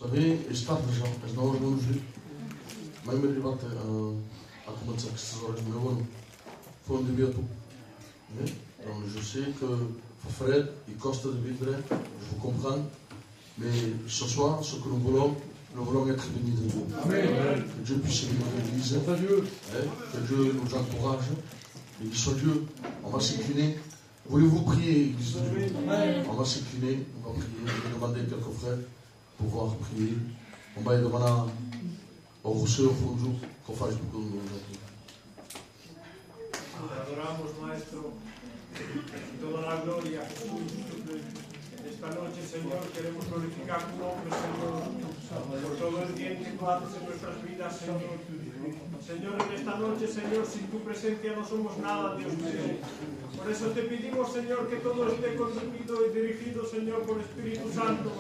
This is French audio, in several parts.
savez, és tarde já, às 9 não nos viu. Mai mi è arrivato a commencer à 6 heures, mais bon, faut un début à tout. Donc je sais que Fred et Costa de Vidre, je vous comprends, mais ce soir, ce que nous voulons être bénis de Dieu. Amen. Que Dieu puisse bénir l'Église, que Dieu nous encourage, et qu'il soit Dieu. On va s'incliner. Voulez-vous prier, Église de Dieu? On va s'incliner, on va prier, on va demander à quelques frères pour pouvoir prier. On va demander au Rousseau, au Fondu, qu'on fasse beaucoup de nous. Adoramos, Maestro, toda la gloria, Jesús. Esta noche, Señor, queremos glorificar tu nombre, Señor, por todo el bien que tú haces en nuestras vidas, Señor. Señor, en esta noche, Señor, sin tu presencia no somos nada, Dios mío. Por eso te pedimos, Señor, que todo esté conducido y dirigido, Señor, por Espíritu Santo.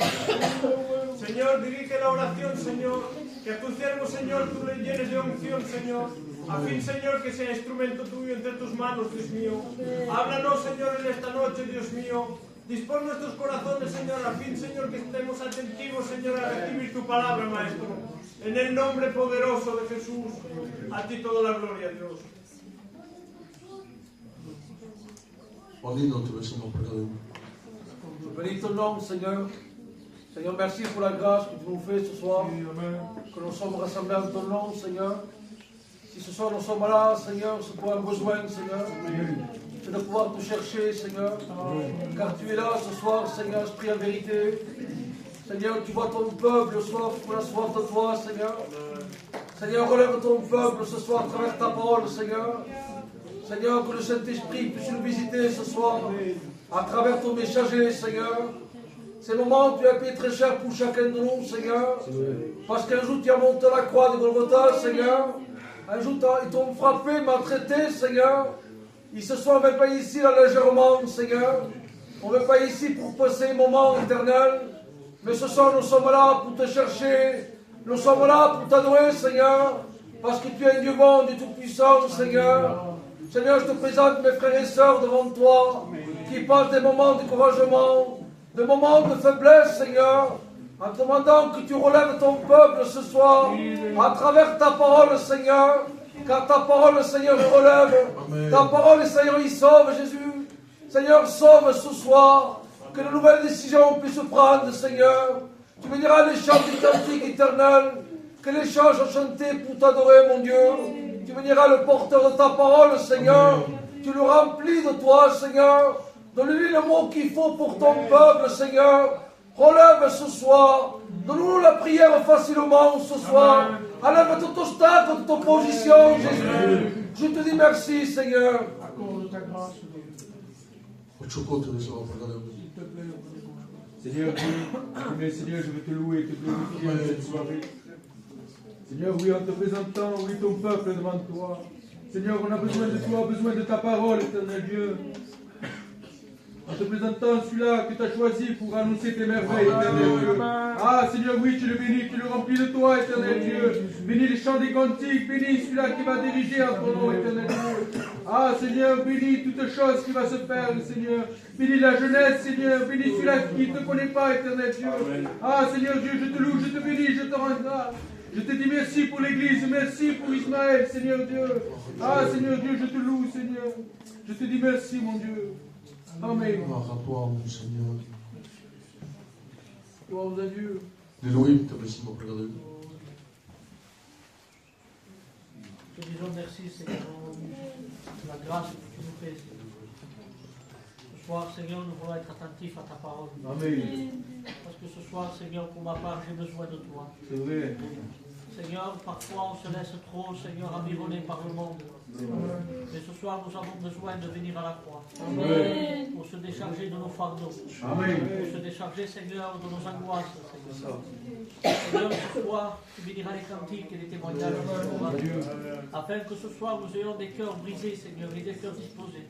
Señor, dirige la oración, Señor, que a tu siervo, Señor, tú le llenes de unción, Señor. A fin, Señor, que sea instrumento tuyo entre tus manos, Dios mío. Háblanos, Señor, en esta noche, Dios mío. Dispón nuestros corazones, Señor, a fin, Señor, que estemos atentivos, Señor, a recibir tu palabra, Maestro. En el nombre poderoso de Jesús, a ti toda la gloria, Dios. Je bénis ton nom, Seigneur. Seigneur, merci pour la grâce que tu nous fais ce soir. Que nous sommes rassemblés en ton nom, Seigneur. Si ce soir nous sommes là, Seigneur, c'est pour un besoin, Seigneur. C'est de pouvoir te chercher, Seigneur. Car tu es là ce soir, Seigneur, Esprit en vérité. Seigneur, tu vois ton peuple ce soir pour la soif de toi, Seigneur. Seigneur, relève ton peuple ce soir à travers ta parole, Seigneur. Seigneur, que le Saint-Esprit puisse nous visiter ce soir à travers ton messager, Seigneur. Ces moments, tu as payé très cher pour chacun de nous, Seigneur. Parce qu'un jour, tu as monté la croix de Golgotha, Seigneur. Un jour, ils t'ont frappé, maltraité, Seigneur. Ils se sont même pas ici là légèrement, Seigneur. On ne veut pas ici pour passer un moment éternel. Mais ce soir, nous sommes là pour te chercher. Nous sommes là pour t'adorer, Seigneur. Parce que tu es un Dieu bon, Dieu tout-puissant, Seigneur. Seigneur, je te présente mes frères et sœurs devant toi, qui passent des moments de découragement, des moments de faiblesse, Seigneur, en te demandant que tu relèves ton peuple ce soir, à travers ta parole, Seigneur, car ta parole, Seigneur, il relève. Amen. Ta parole, Seigneur, il sauve, Jésus. Seigneur, sauve ce soir, que de nouvelles décisions puissent prendre, Seigneur. Tu me diras les chants du cantique éternel, que les chants sont chantés pour t'adorer, mon Dieu. Tu me diras le porteur de ta parole, Seigneur. Tu le remplis de toi, Seigneur. Donne-lui le mot qu'il faut pour ton peuple, Seigneur. Relève ce soir. Donne-nous la prière facilement ce soir. Enlève tout obstacle, toute opposition, Jésus. Je te dis merci, Seigneur. Seigneur, Seigneur, je veux te louer, te glorifier cette soirée. Seigneur, oui, en te présentant, oui, ton peuple devant toi. Seigneur, on a besoin de toi, besoin de ta parole, éternel Dieu. En te présentant celui-là que tu as choisi pour annoncer tes merveilles, éternel Dieu. Ah, Seigneur, oui, tu le bénis, tu le remplis de toi, éternel Dieu. Bénis les chants des cantiques, bénis celui-là qui va diriger en ton nom, éternel Dieu. Ah, Seigneur, bénis toutes choses qui va se faire, Seigneur. Bénis la jeunesse, Seigneur. Bénis celui-là qui ne te connaît pas, éternel Dieu. Ah, Seigneur Dieu, je te loue, je te bénis, je te rends grâce. Je te dis merci pour l'Église, merci pour Ismaël, Seigneur Dieu. Ah, Seigneur Dieu, je te loue, Seigneur. Je te dis merci, mon Dieu. Amen. Gloire à toi, mon Seigneur. Gloire à Dieu. L'élohim te bénisse, mon Père. Te disons merci, Seigneur, pour la grâce que tu nous fais. Ce soir, Seigneur, nous voulons être attentifs à ta parole. Amen. Parce que ce soir, Seigneur, pour ma part, j'ai besoin de toi. C'est vrai. Seigneur, parfois on se laisse trop, Seigneur, environner par le monde. Mais ce soir, nous avons besoin de venir à la croix. Amen. Pour se décharger de nos fardeaux. Amen. Pour se décharger, Seigneur, de nos angoisses. Seigneur, ce soir, tu béniras les cantiques et les témoignages. Afin que ce soir, nous ayons des cœurs brisés, Seigneur, et des cœurs disposés.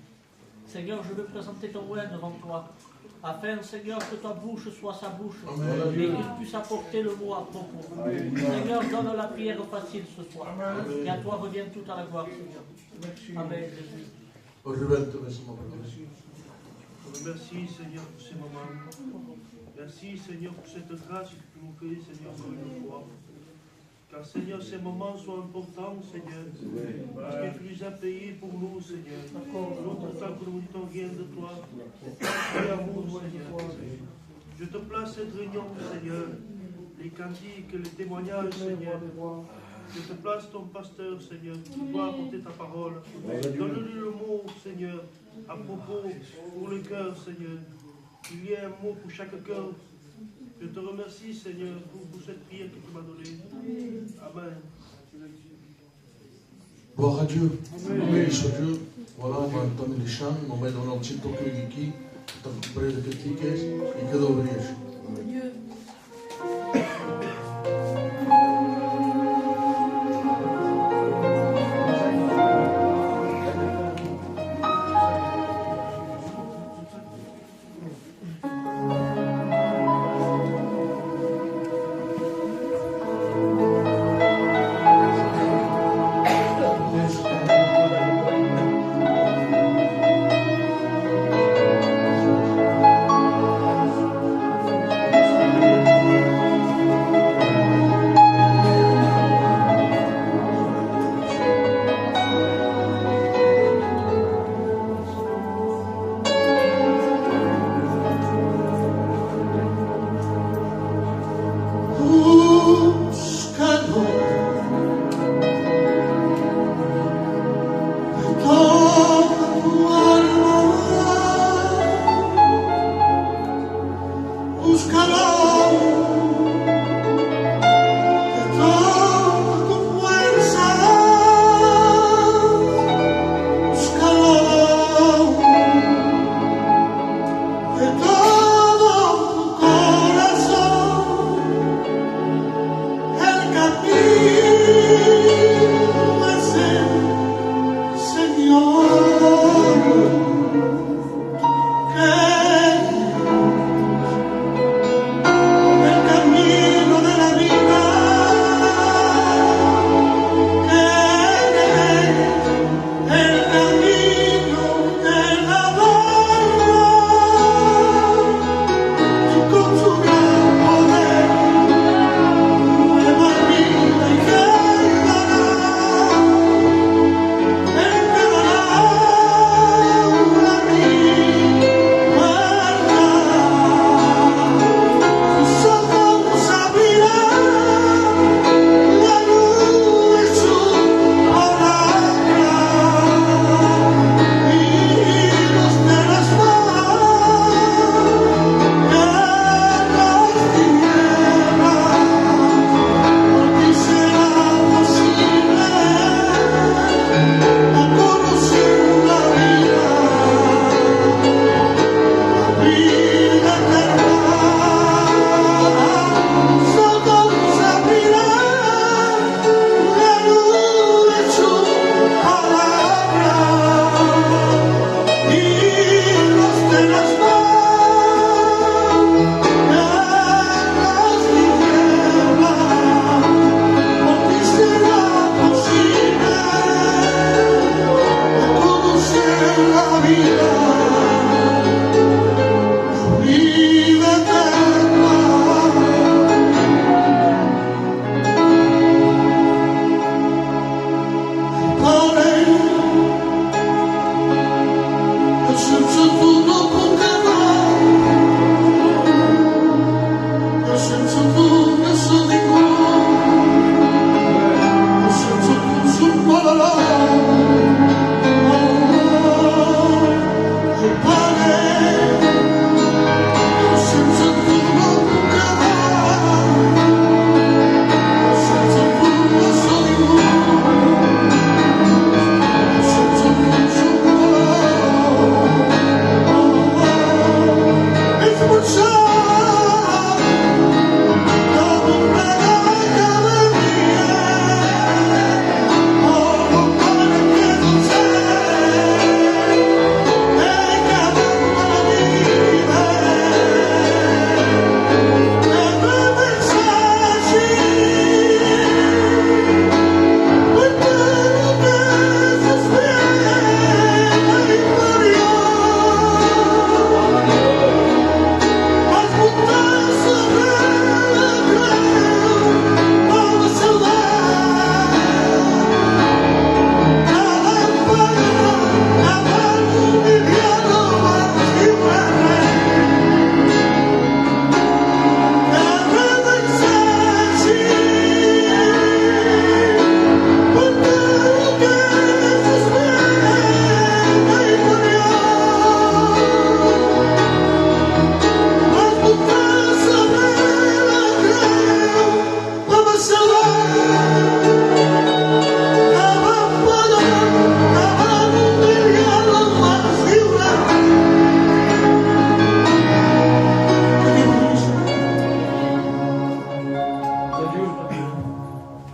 Seigneur, je veux présenter ton oint devant toi. Afin, Seigneur, que ta bouche soit sa bouche. Amen. Et qu'il puisse apporter le mot à propos. Amen. Seigneur, donne la prière facile ce soir. Amen. Et à toi revient toute la gloire, Seigneur. Merci. Amen, Jésus. Merci, Seigneur, pour ces moments. Merci Seigneur pour cette grâce que tu nous fais, Seigneur, encore une fois. Car Seigneur, ces moments sont importants, Seigneur, parce que tu les as payés pour nous, Seigneur. Non pourtant que nous ne mettons rien de toi, tu es amour, Seigneur. Je te place cette réunion, Seigneur, les cantiques, les témoignages, Seigneur. Je te place ton pasteur, Seigneur, qui doit apporter ta parole. Donne-lui le mot, Seigneur, à propos pour le cœur, Seigneur. Il y a un mot pour chaque cœur. Je te remercie, Seigneur, pour cette prière que tu m'as donnée. Amen. Gloire à Dieu. Béni soit Dieu. Voilà, on va entamer les chants. On va dans notre sito clinique. On va couper les critiques et que d'ouvrir. Amen.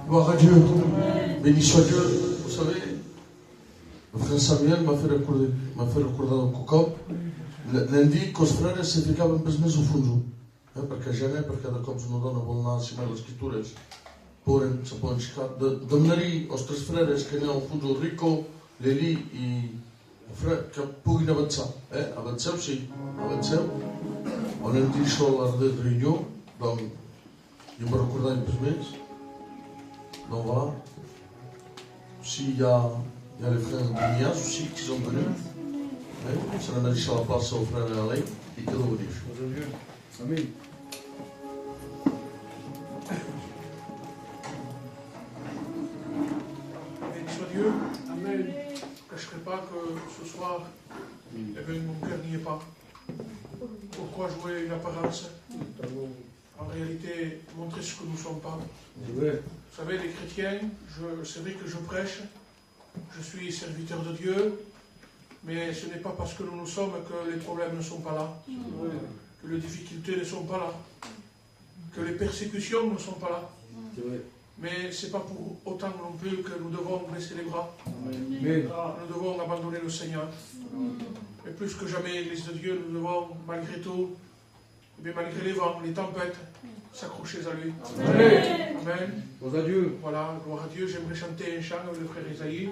Gloire à Dieu. Béni soit Dieu. Vous savez, le frère Samuel m'a fait recordare un poco. Lundi, con frère, si ficava per me su fungo. Perché Genè, perché da come sono donna vuole nascere le scritture, pure si può cercare. Domnari, os tres freres che ne hanno fungo ricco, Leli e frère, che puguin avanzare. Avanceu, sì, avanceu. On a dit sur la réunion, donc, je me recordais un peu plus. Donc voilà. S'il y a les frères d'Ignace aussi qui sont venus. Ça n'a pas la place aux frères Alain et que l'on dit. Amen. Béni soit Dieu. Amen. Je ne cacherai pas que ce soir, mon cœur n'y est pas. Pourquoi jouer une apparence? En réalité, montrer ce que nous ne sommes pas. Vous savez, les chrétiens, c'est vrai que je prêche, je suis serviteur de Dieu, mais ce n'est pas parce que nous sommes que les problèmes ne sont pas là, que les difficultés ne sont pas là, que les persécutions ne sont pas là. Mais ce n'est pas pour autant non plus que nous devons baisser les bras. Nous devons abandonner le Seigneur. Et plus que jamais, l'Église de Dieu, nous devons, malgré tout, mais malgré les vents, les tempêtes, s'accrocher à lui. Amen. Amen. Gloire à Dieu. Voilà, gloire à Dieu. J'aimerais chanter un chant avec le frère Isaïe.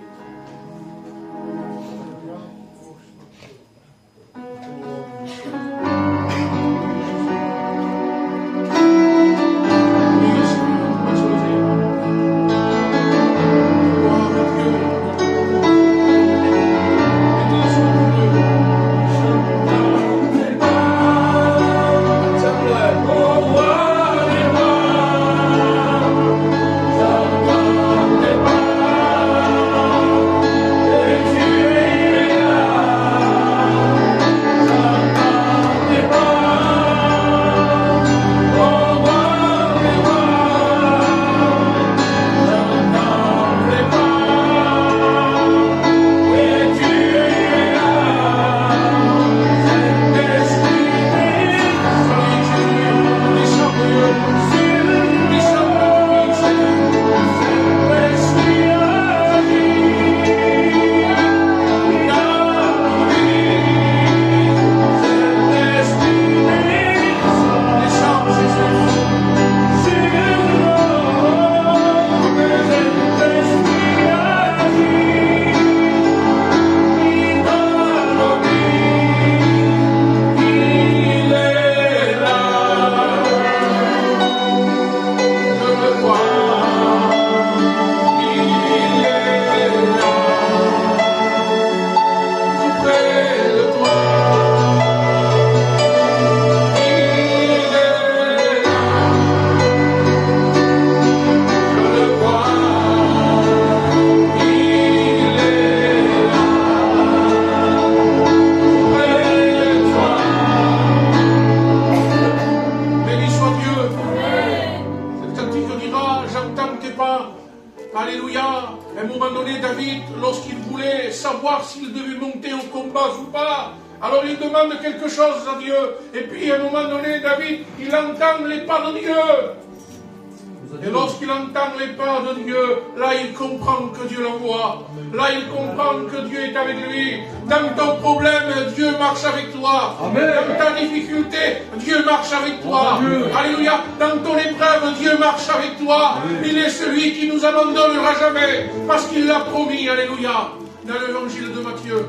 Et lorsqu'il entend les pas de Dieu, là il comprend que Dieu l'envoie. Là il comprend que Dieu est avec lui. Dans ton problème, Dieu marche avec toi. Amen. Dans ta difficulté, Dieu marche avec toi. Alléluia. Dans ton épreuve, Dieu marche avec toi. Amen. Il est celui qui nous abandonnera jamais. Parce qu'il l'a promis. Alléluia. Dans l'évangile de Matthieu,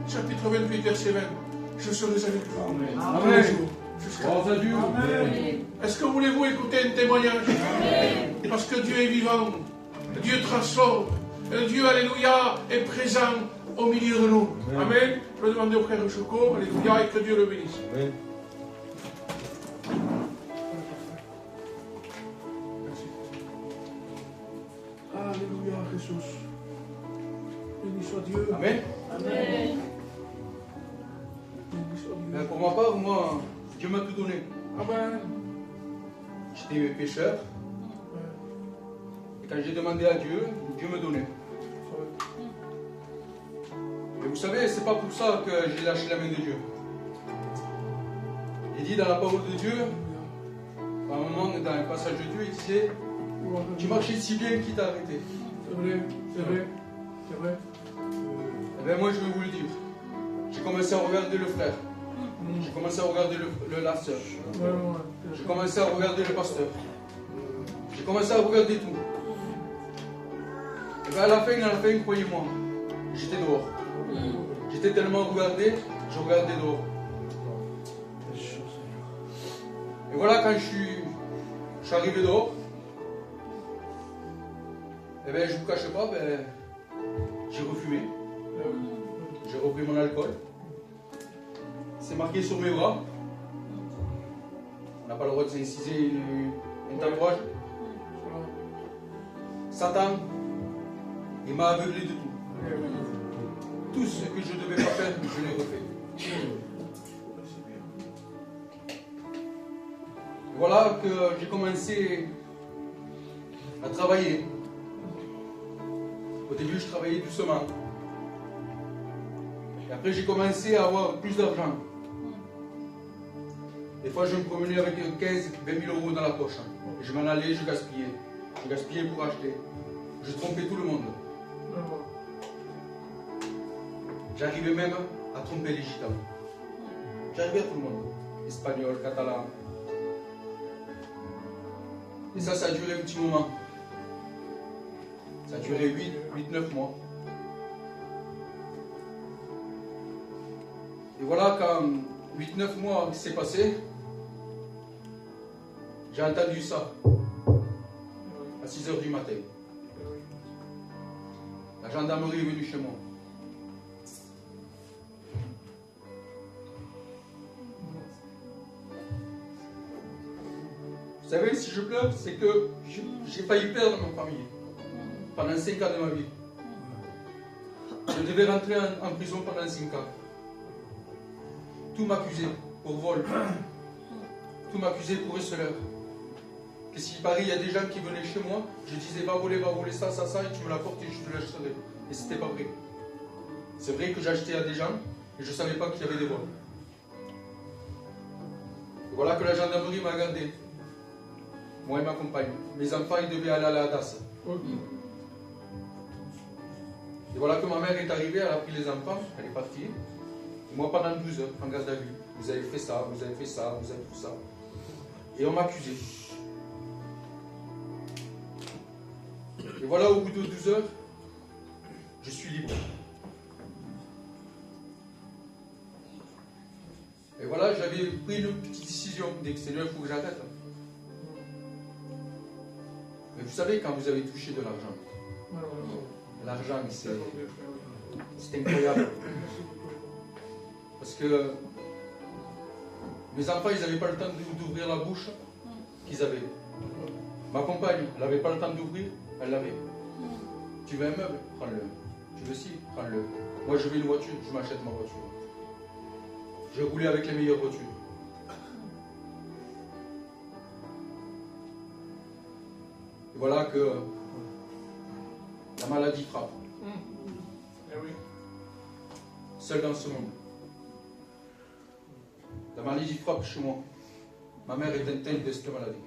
chapitre 28, verset 20. Je serai avec vous. Amen. Amen. Gloire à Dieu. Est-ce que voulez-vous écouter un témoignage? Parce que Dieu est vivant, Dieu transforme, Dieu, alléluia, est présent au milieu de nous. Amen. Je vais demander au frère Choco, alléluia, et que Dieu le bénisse. Amen. Merci. Alléluia, Jésus. Béni soit Dieu. Amen. Amen. Béni soit Dieu. Pour ma part, moi, Dieu m'a tout donné. Amen. J'étais pécheur. Et quand j'ai demandé à Dieu, Dieu me donnait. Et vous savez, c'est pas pour ça que j'ai lâché la main de Dieu. Il dit dans la parole de Dieu, à un moment, dans un passage de Dieu, il disait, Tu marchais si bien qui t'a arrêté. C'est vrai, c'est vrai, c'est vrai. Eh bien, moi, je vais vous le dire. J'ai commencé à regarder le frère. J'ai commencé à regarder la sœur. J'ai commencé à regarder le pasteur. J'ai commencé à regarder tout. Et bien, à la fin, croyez-moi, j'étais dehors. J'étais tellement regardé, je regardais dehors. Et voilà, quand je suis arrivé dehors, eh bien, je ne vous cache pas, j'ai refumé. J'ai repris mon alcool. C'est marqué sur mes bras. On n'a pas le droit de s'inciser une tatouage. Satan, il m'a aveuglé de tout. Tout ce que je ne devais pas faire, je l'ai refait. Voilà que j'ai commencé à travailler. Au début, je travaillais doucement. Et après, j'ai commencé à avoir plus d'argent. Des fois, je me promenais avec 15, 20 000 euros dans la poche. Et je m'en allais, je gaspillais. Je gaspillais pour acheter. Je trompais tout le monde. J'arrivais même à tromper les gitans. J'arrivais à tout le monde. Espagnol, catalan. Et ça a duré un petit moment. Ça a duré 8-9 mois. Et voilà, quand 8-9 mois s'est passé, j'ai entendu ça à 6 h du matin. La gendarmerie est venue chez moi. Vous savez, si je pleure, c'est que j'ai failli perdre ma famille pendant 5 ans de ma vie. Je devais rentrer en prison pendant 5 ans. Tout m'accusait pour vol. Tout m'accusait pour receleur. Que s'il paraît, il y a des gens qui venaient chez moi, je disais va voler ça, et tu me l'apportes et je te l'achèterai. Et c'était pas vrai. C'est vrai que j'achetais à des gens et je ne savais pas qu'il y avait des vols. Et voilà que la gendarmerie m'a gardé. Moi et ma compagne. Mes enfants, ils devaient aller à la DAS. Et voilà que ma mère est arrivée, elle a pris les enfants, elle est partie. Et moi, pendant 12 heures, en garde à vue, vous avez fait ça, vous avez fait ça, vous avez fait ça. Et on m'accusait. Et voilà, au bout de 12 heures, je suis libre. Et voilà, j'avais pris une petite décision. Dès que Seigneur, il faut que j'arrête. Mais vous savez, quand vous avez touché de l'argent, c'est incroyable. Parce que mes enfants, ils n'avaient pas le temps d'ouvrir la bouche qu'ils avaient. Ma compagne, elle n'avait pas le temps d'ouvrir, elle l'avait. Tu veux un meuble? Prends-le. Tu veux ci? Prends-le. Moi, je veux une voiture, je m'achète ma voiture. Je roulais avec les meilleures voitures. Et voilà que la maladie frappe. Seul dans ce monde. La maladie frappe chez moi. Ma mère est atteinte de cette maladie.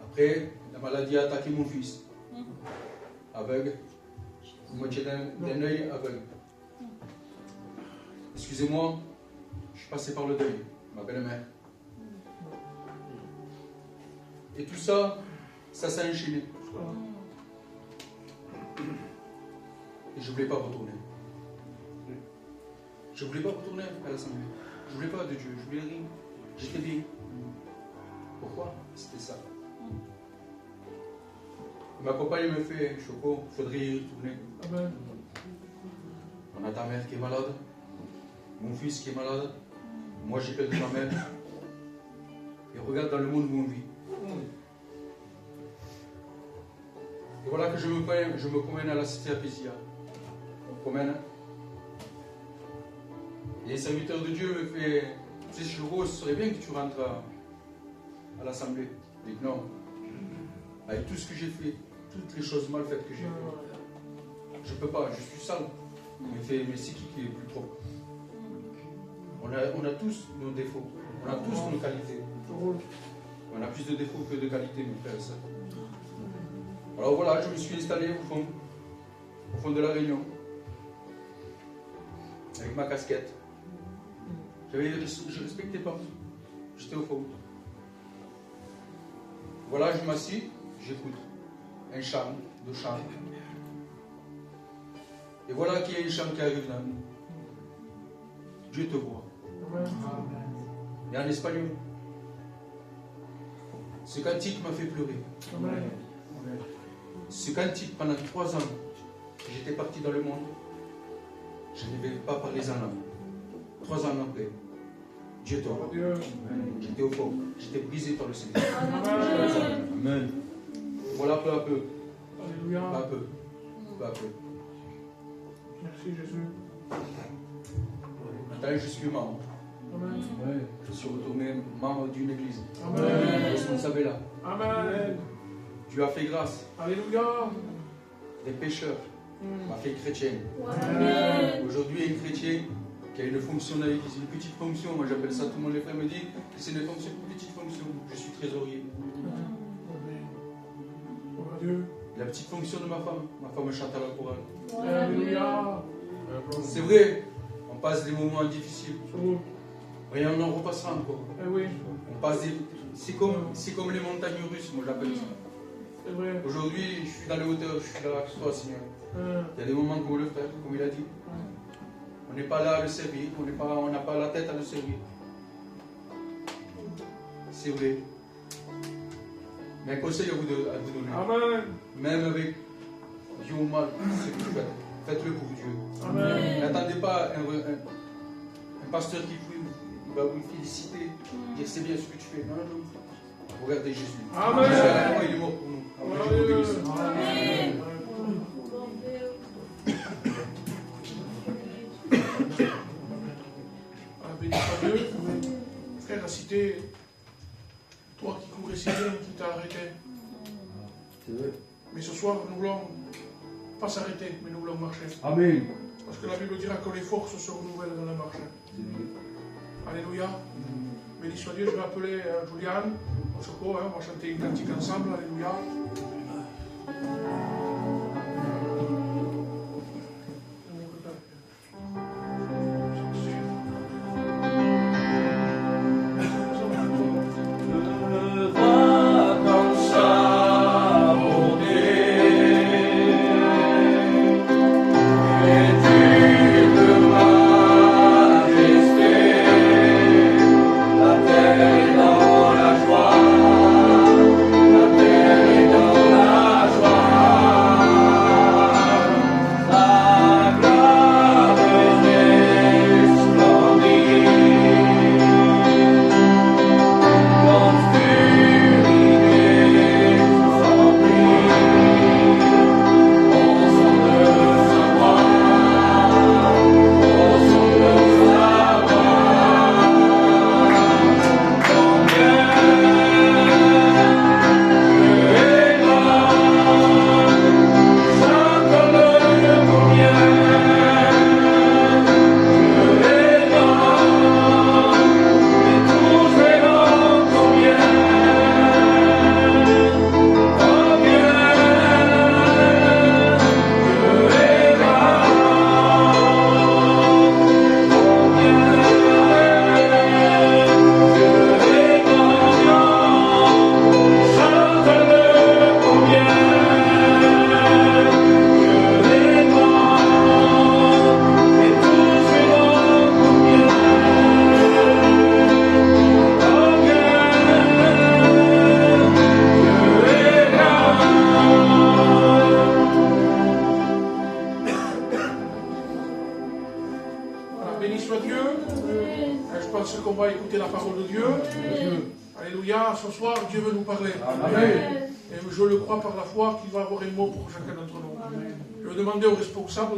Après, la maladie a attaqué mon fils. Aveugle. Moitié d'un œil aveugle. Excusez-moi, je suis passé par le deuil. Ma belle-mère. Et tout ça, ça s'est enchaîné. Et je ne voulais pas retourner. Je ne voulais pas retourner à l'Assemblée. Je ne voulais pas de Dieu, je voulais rien. J'étais bien. Pourquoi? C'était ça. Ma compagne me fait, Choco, il faudrait y retourner. Amen. On a ta mère qui est malade, mon fils qui est malade, moi j'ai perdu ma mère. Et regarde dans le monde où on vit. Et voilà que je me promène à la cité Apésia. On me promène. Et les serviteurs de Dieu me fait, tu sais, Choco, ce serait bien que tu rentres à l'Assemblée. Je dis non. Avec tout ce que j'ai fait, toutes les choses mal faites que j'ai fait, je ne peux pas, je suis sale. Mais c'est qui est plus propre? On a tous nos défauts, On a tous nos qualités. On a plus de défauts que de qualités, mes frères et sœurs. Alors voilà, je me suis installé au fond de la réunion, avec ma casquette. Je ne respectais pas. J'étais au fond. Voilà, je m'assis, j'écoute. Un chant, deux chants. Et voilà qu'il y a un chant qui arrive là. Dieu te voit. Et en espagnol. Ce cantique m'a fait pleurer. Ce cantique, pendant 3 ans, j'étais parti dans le monde. Je n'avais pas parlé en langue. 3 ans après, Dieu te voit. J'étais au fond. J'étais brisé par le Seigneur. Amen. Voilà peu à peu. Peu à peu. Peu à peu. Merci Jésus. Maintenant, je suis membre. Amen. Je suis retourné membre d'une église. Amen. Responsable est là. Amen. Dieu a fait grâce. Alléluia. Des pécheurs m'a fait chrétien. Amen. Aujourd'hui, il y a un chrétien qui a une fonction dans l'église, une petite fonction. Moi, j'appelle ça, tout le monde les frères me dit que c'est une petite fonction. Je suis trésorier. Dieu. La petite fonction de ma femme chante à la chorale. Alléluia. C'est vrai, on passe des moments difficiles. Et on en repassera encore. Oui. On passe des... C'est comme les montagnes russes, moi j'appelle ça. C'est vrai. Aujourd'hui, je suis dans les hauteurs, je suis là avec toi, Seigneur. Il y a des moments comme le frère, comme il a dit. On n'est pas là à le servir, on n'a pas la tête à le servir. C'est vrai. Mais un conseil à vous donner. Amen. Même avec bien ou mal, ce que vous faites, faites-le pour Dieu. Amen. N'attendez pas un pasteur qui va vous féliciter, dire c'est bien ce que tu fais. Non, non. Regardez Jésus. Amen. Il est mort pour nous. Après, je vous bénisse. Amen. Béni soit Dieu. Frère a cité, toi qui courais si bien, qui t'a arrêté. Mais ce soir, nous voulons pas s'arrêter, mais nous voulons marcher. Amen. Parce que la Bible dira que les forces se renouvellent dans la marche. Alléluia. Béni soit Dieu, je vais appeler Juliane au secours, on va chanter une cantique ensemble. Alléluia.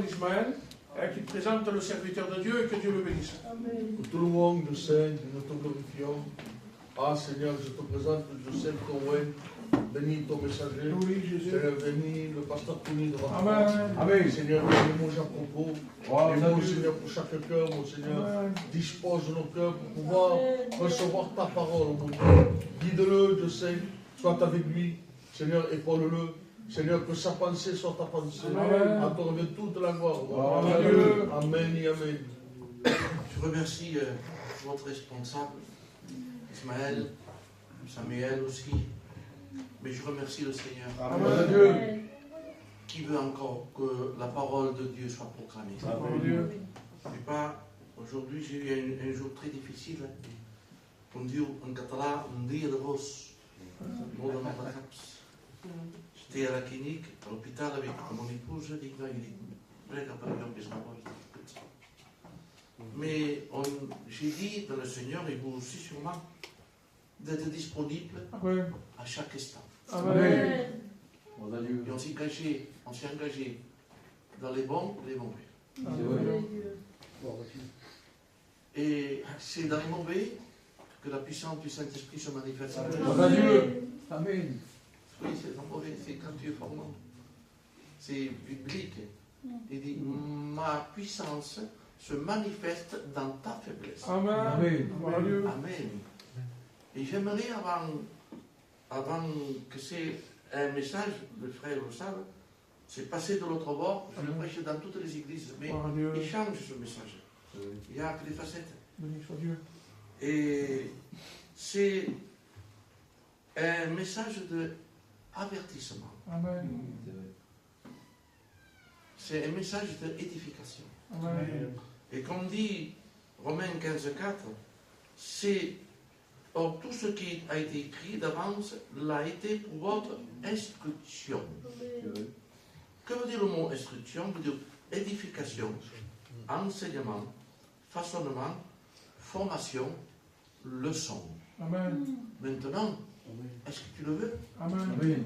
Ismaël, qui présente le serviteur de Dieu et que Dieu le bénisse. Pour tout le monde, Seigneur, nous te glorifions. Ah Seigneur, je te présente Joseph Conway, bénis ton messager. Oui, Jésus. Seigneur, bénis le pasteur Tony devant toi. Amen. Amen. Seigneur, bénis mon Jean propos. Oh, Et mon mon Dieu. Seigneur, pour chaque cœur, mon Seigneur, Amen. dispose nos cœurs pour pouvoir recevoir ta parole, mon Dieu. Guide-le, je sais, sois avec lui. Seigneur, épaule-le. Seigneur, que sa pensée soit ta pensée. Amen. À toi revient toute la gloire. Amen. Amen et amen. Je remercie votre responsable, Ismaël, Samuel aussi. Mais je remercie le Seigneur Amen. qui veut encore que la parole de Dieu soit proclamée. Amen. Et pas, aujourd'hui j'ai eu un jour très difficile. On dit en catalan, un dia de vos. J'étais à la clinique, à l'hôpital avec mon épouse, je dis, mais j'ai dit dans le Seigneur, et vous aussi sûrement, d'être disponible Amen. à chaque instant. Amen. Et on s'est engagé dans les bons et les mauvais. Amen. Et c'est dans les mauvais que la puissance du Saint-Esprit se manifeste. Amen. Oui, c'est dans le mauvais, c'est quand tu es formant. C'est biblique. Il dit, ma puissance se manifeste dans ta faiblesse. Amen. Amen. Amen. Et j'aimerais, avant que c'est un message, le frère le savent, c'est passé de l'autre bord, je le prêche dans toutes les églises, mais il change ce message. Il n'y a que des facettes. Béni soit Dieu. Et c'est un message d'avertissement. Amen. C'est un message d'édification. Amen. Et comme dit Romains 15,4, c'est or tout ce qui a été écrit d'avance l'a été pour votre instruction. Que veut dire le mot instruction? Veut dire édification, enseignement, façonnement, formation, leçon. Amen. Maintenant, est-ce que tu le veux? Amen.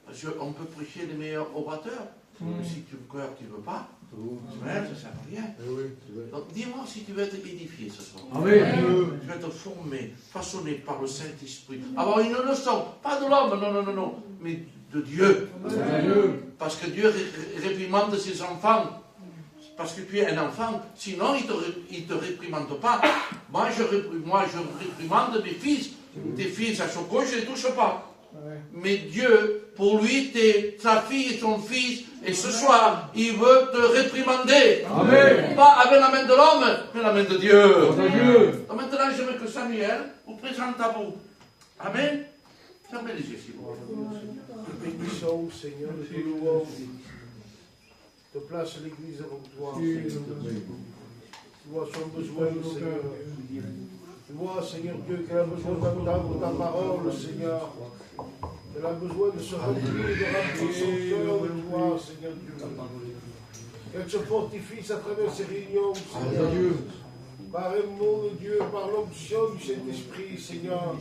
Parce qu'on peut prêcher les meilleurs orateurs, mais si tu ne veux pas, ça ne sert à rien. Donc dis-moi si tu veux être édifié ce soir. Amen. Tu vas être formé, façonné par le Saint-Esprit. Avoir une leçon, pas de l'homme, non, mais de Dieu. Parce que Dieu réprimande ses enfants. Parce que tu es un enfant, sinon il ne te réprimande pas. Moi je réprimande mes fils. Tes fils à Choco, je ne les touche pas. Mais Dieu, pour lui, sa fille et son fils, et ce soir, il veut te réprimander. Amen. Pas avec la main de l'homme, mais la main de Dieu. Dieu. Donc maintenant, je veux que Samuel vous présente à vous. Amen. Fermez les yeux, s'il vous plaît. Bénissons, Seigneur, nous te louons. Te place l'Église avant toi, Seigneur. Tu vois son besoin, Seigneur. Tu vois, Seigneur Dieu, qu'elle a besoin d'entendre ta parole, Seigneur. Elle a besoin de se remplir, de remplir son cœur de toi, Seigneur Dieu. Qu'elle se fortifie à travers ces réunions, Seigneur. Par un mot de Dieu, par l'onction du Saint-Esprit, Seigneur.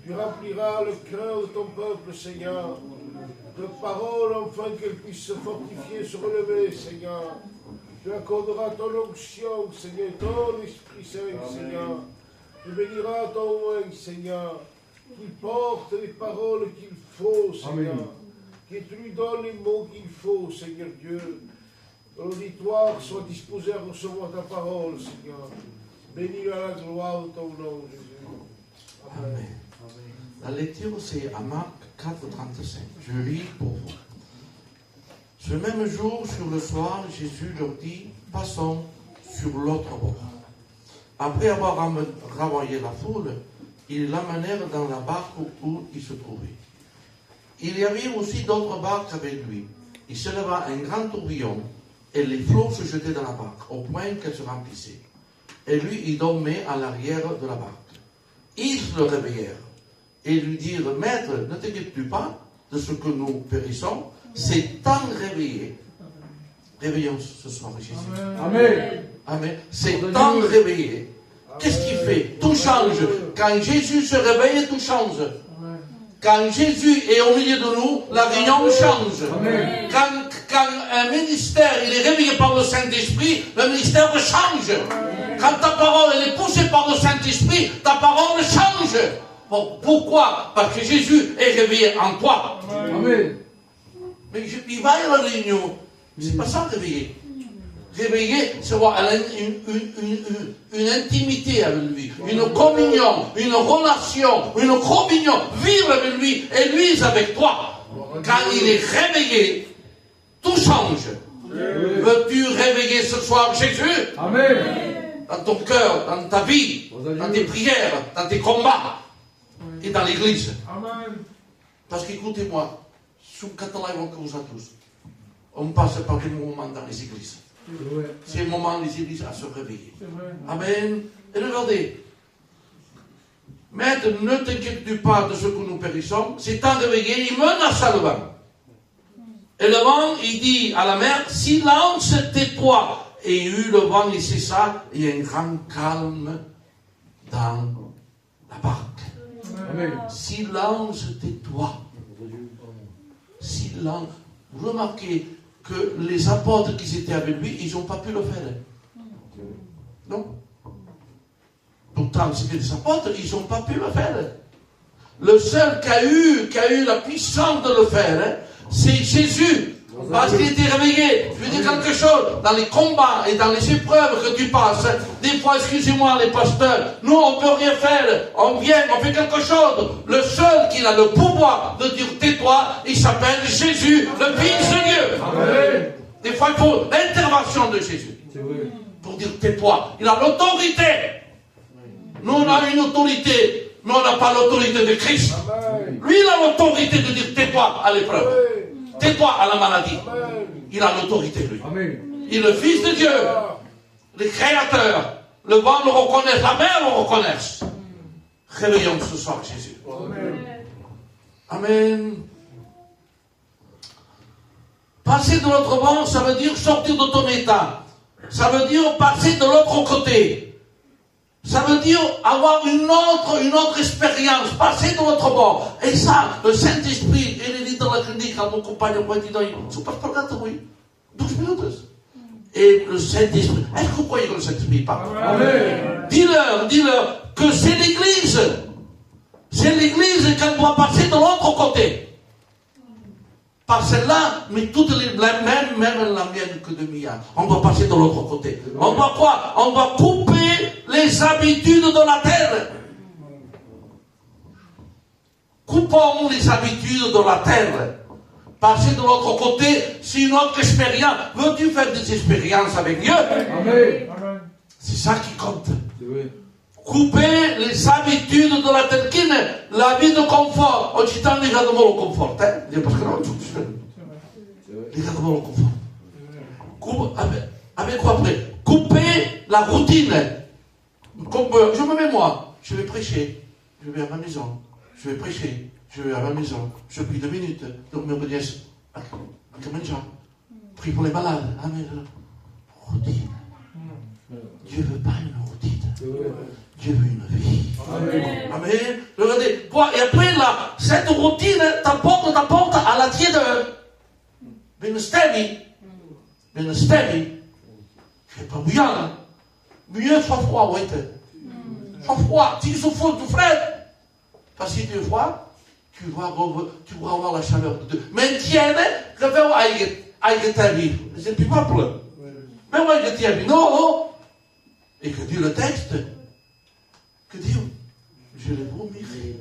Tu rempliras le cœur de ton peuple, Seigneur, de paroles, afin qu'elle puisse se fortifier, se relever, Seigneur. Tu accorderas ton onction, Seigneur, ton Esprit Saint, Seigneur. Tu béniras ton oint, Seigneur, qu'il porte les paroles qu'il faut, Seigneur. Que tu lui donnes les mots qu'il faut, Seigneur Dieu. Que l'auditoire soit disposé à recevoir ta parole, Seigneur. Bénis à la gloire de ton nom, Jésus. Amen. La lecture, c'est à Marc 4,35. Je lis pour vous. Ce même jour, sur le soir, Jésus leur dit, passons sur l'autre bord. Après avoir renvoyé la foule, ils l'amenèrent dans la barque où il se trouvait. Il y avait aussi d'autres barques avec lui. Il s'éleva un grand tourbillon, et les flots se jetaient dans la barque, au point qu'elle se remplissait. Et lui, il dormait à l'arrière de la barque. Ils le réveillèrent et lui dirent, Maître, ne t'inquiètes-tu pas de ce que nous périssons? C'est temps réveillé. Réveillons ce soir, Jésus. Amen. Amen. C'est temps réveillé. Qu'est-ce qu'il fait? Tout change. Quand Jésus se réveille, tout change. Quand Jésus est au milieu de nous, la réunion change. Amen. Quand un ministère il est réveillé par le Saint-Esprit, le ministère change. Quand ta parole elle est poussée par le Saint-Esprit, ta parole change. Bon, pourquoi? Parce que Jésus est réveillé en toi. Amen. Mais il va à la réunion. C'est pas ça réveiller. Réveiller, c'est avoir une intimité avec lui, une communion, une relation, une communion, vivre avec lui, et lui est avec toi. Quand il est réveillé, tout change. Veux-tu réveiller ce soir Jésus? Amen. Dans ton cœur, dans ta vie, dans tes prières, dans tes combats, et dans l'église. Parce qu'écoutez-moi, sous catalan que vous a tous, on passe par des moments dans les églises. C'est le moment des églises à se réveiller. Amen. Et regardez, Maître, ne t'inquiète pas de ce que nous périssons, c'est temps de réveiller, il menace le vent. Et le vent, il dit à la mer, silence, tais-toi. Et il y a eu le vent, il cessa, et il y a un grand calme dans la barque. Amen. Silence, tais-toi. Silence. Vous remarquez que les apôtres qui étaient avec lui, ils n'ont pas pu le faire. Non. Pourtant, c'était des apôtres, ils n'ont pas pu le faire. Le seul qui a eu la puissance de le faire, c'est Jésus. Parce qu'il était réveillé. Je veux dire quelque chose. Dans les combats et dans les épreuves que tu passes, des fois, excusez-moi les pasteurs, nous on ne peut rien faire. On vient, on fait quelque chose. Le seul qui a le pouvoir de dire tais-toi, il s'appelle Jésus, le Fils de Dieu. Amen. Des fois, il faut l'intervention de Jésus. C'est vrai. Pour dire tais-toi. Il a l'autorité. Nous, on a une autorité, mais on n'a pas l'autorité de Christ. Lui, il a l'autorité de dire tais-toi à l'épreuve. Tais-toi à la maladie. Il a l'autorité, lui. Amen. Il est le Fils de Dieu. Le Créateur. Le vent le reconnaît, la mer le reconnaît. Réveillons ce soir Jésus. Amen. Passer de l'autre bord, ça veut dire sortir de ton état. Ça veut dire passer de l'autre côté. Ça veut dire avoir une autre expérience, passer de l'autre bord. Et ça, le Saint-Esprit, il est dit dans la clinique à mon compagnon, il dit, ça passe pas là, oui. 12 minutes. Et le Saint-Esprit, est-ce que vous croyez que le Saint-Esprit parle? Amen. Dis-leur que c'est l'Église. C'est l'Église qu'elle doit passer de l'autre côté. Pas celle-là, mais toutes les même la mienne que de Mia. On doit passer de l'autre côté. On doit quoi? On doit couper les habitudes de la terre. Coupons les habitudes de la terre. Passer de l'autre côté, c'est une autre expérience. Veux-tu faire des expériences avec Dieu? Amen. C'est ça qui compte. C'est vrai. Couper les habitudes de la terre. La vie de confort. On dit tant déjà de le confort. Hein? Parce que non, tout de déjà de le confort. Avec quoi après? Couper la routine. Comme, je me mets moi. Je vais prêcher. Je vais à ma maison. Je vais prêcher. Je vais à ma maison. Je prie 2 minutes. Donc, me obéissent. À combien de gens? Prie pour les malades. Amen. Routine. Dieu ne veut pas une routine. Dieu veut une vie. Amen. Amen. Regardez. Et après, là, cette routine t'apporte à la tiédeur. Ben steady. C'est pas bouillant. Mieux soit froid, oui. Soit froid. Si tu souffres, tu frais. Parce que si tu es froid, tu vas avoir la chaleur de Dieu. Mais tienne, je vais avec ta vie. C'est plus simple. Mais moi, je tiens. Non. Et que dit le texte? Que Dieu, je les vomirai.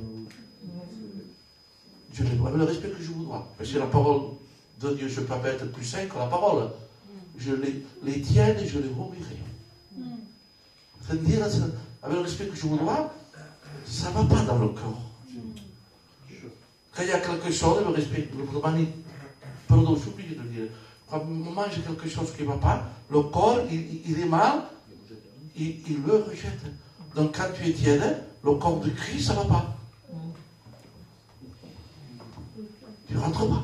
Je les dois, avec le respect que je vous dois. Parce que la parole de Dieu, je ne peux pas être plus sain que la parole. Je les tiens et je les vomirai. C'est-à-dire, avec le respect que je vous dois, ça ne va pas dans le corps. Quand il y a quelque chose, le respect, pardon, je suis obligé de le dire. Quand on mange quelque chose qui ne va pas, le corps, il est mal, il le rejette. Donc quand tu es tiède, le corps de Christ, ça ne va pas. Tu ne rentres pas.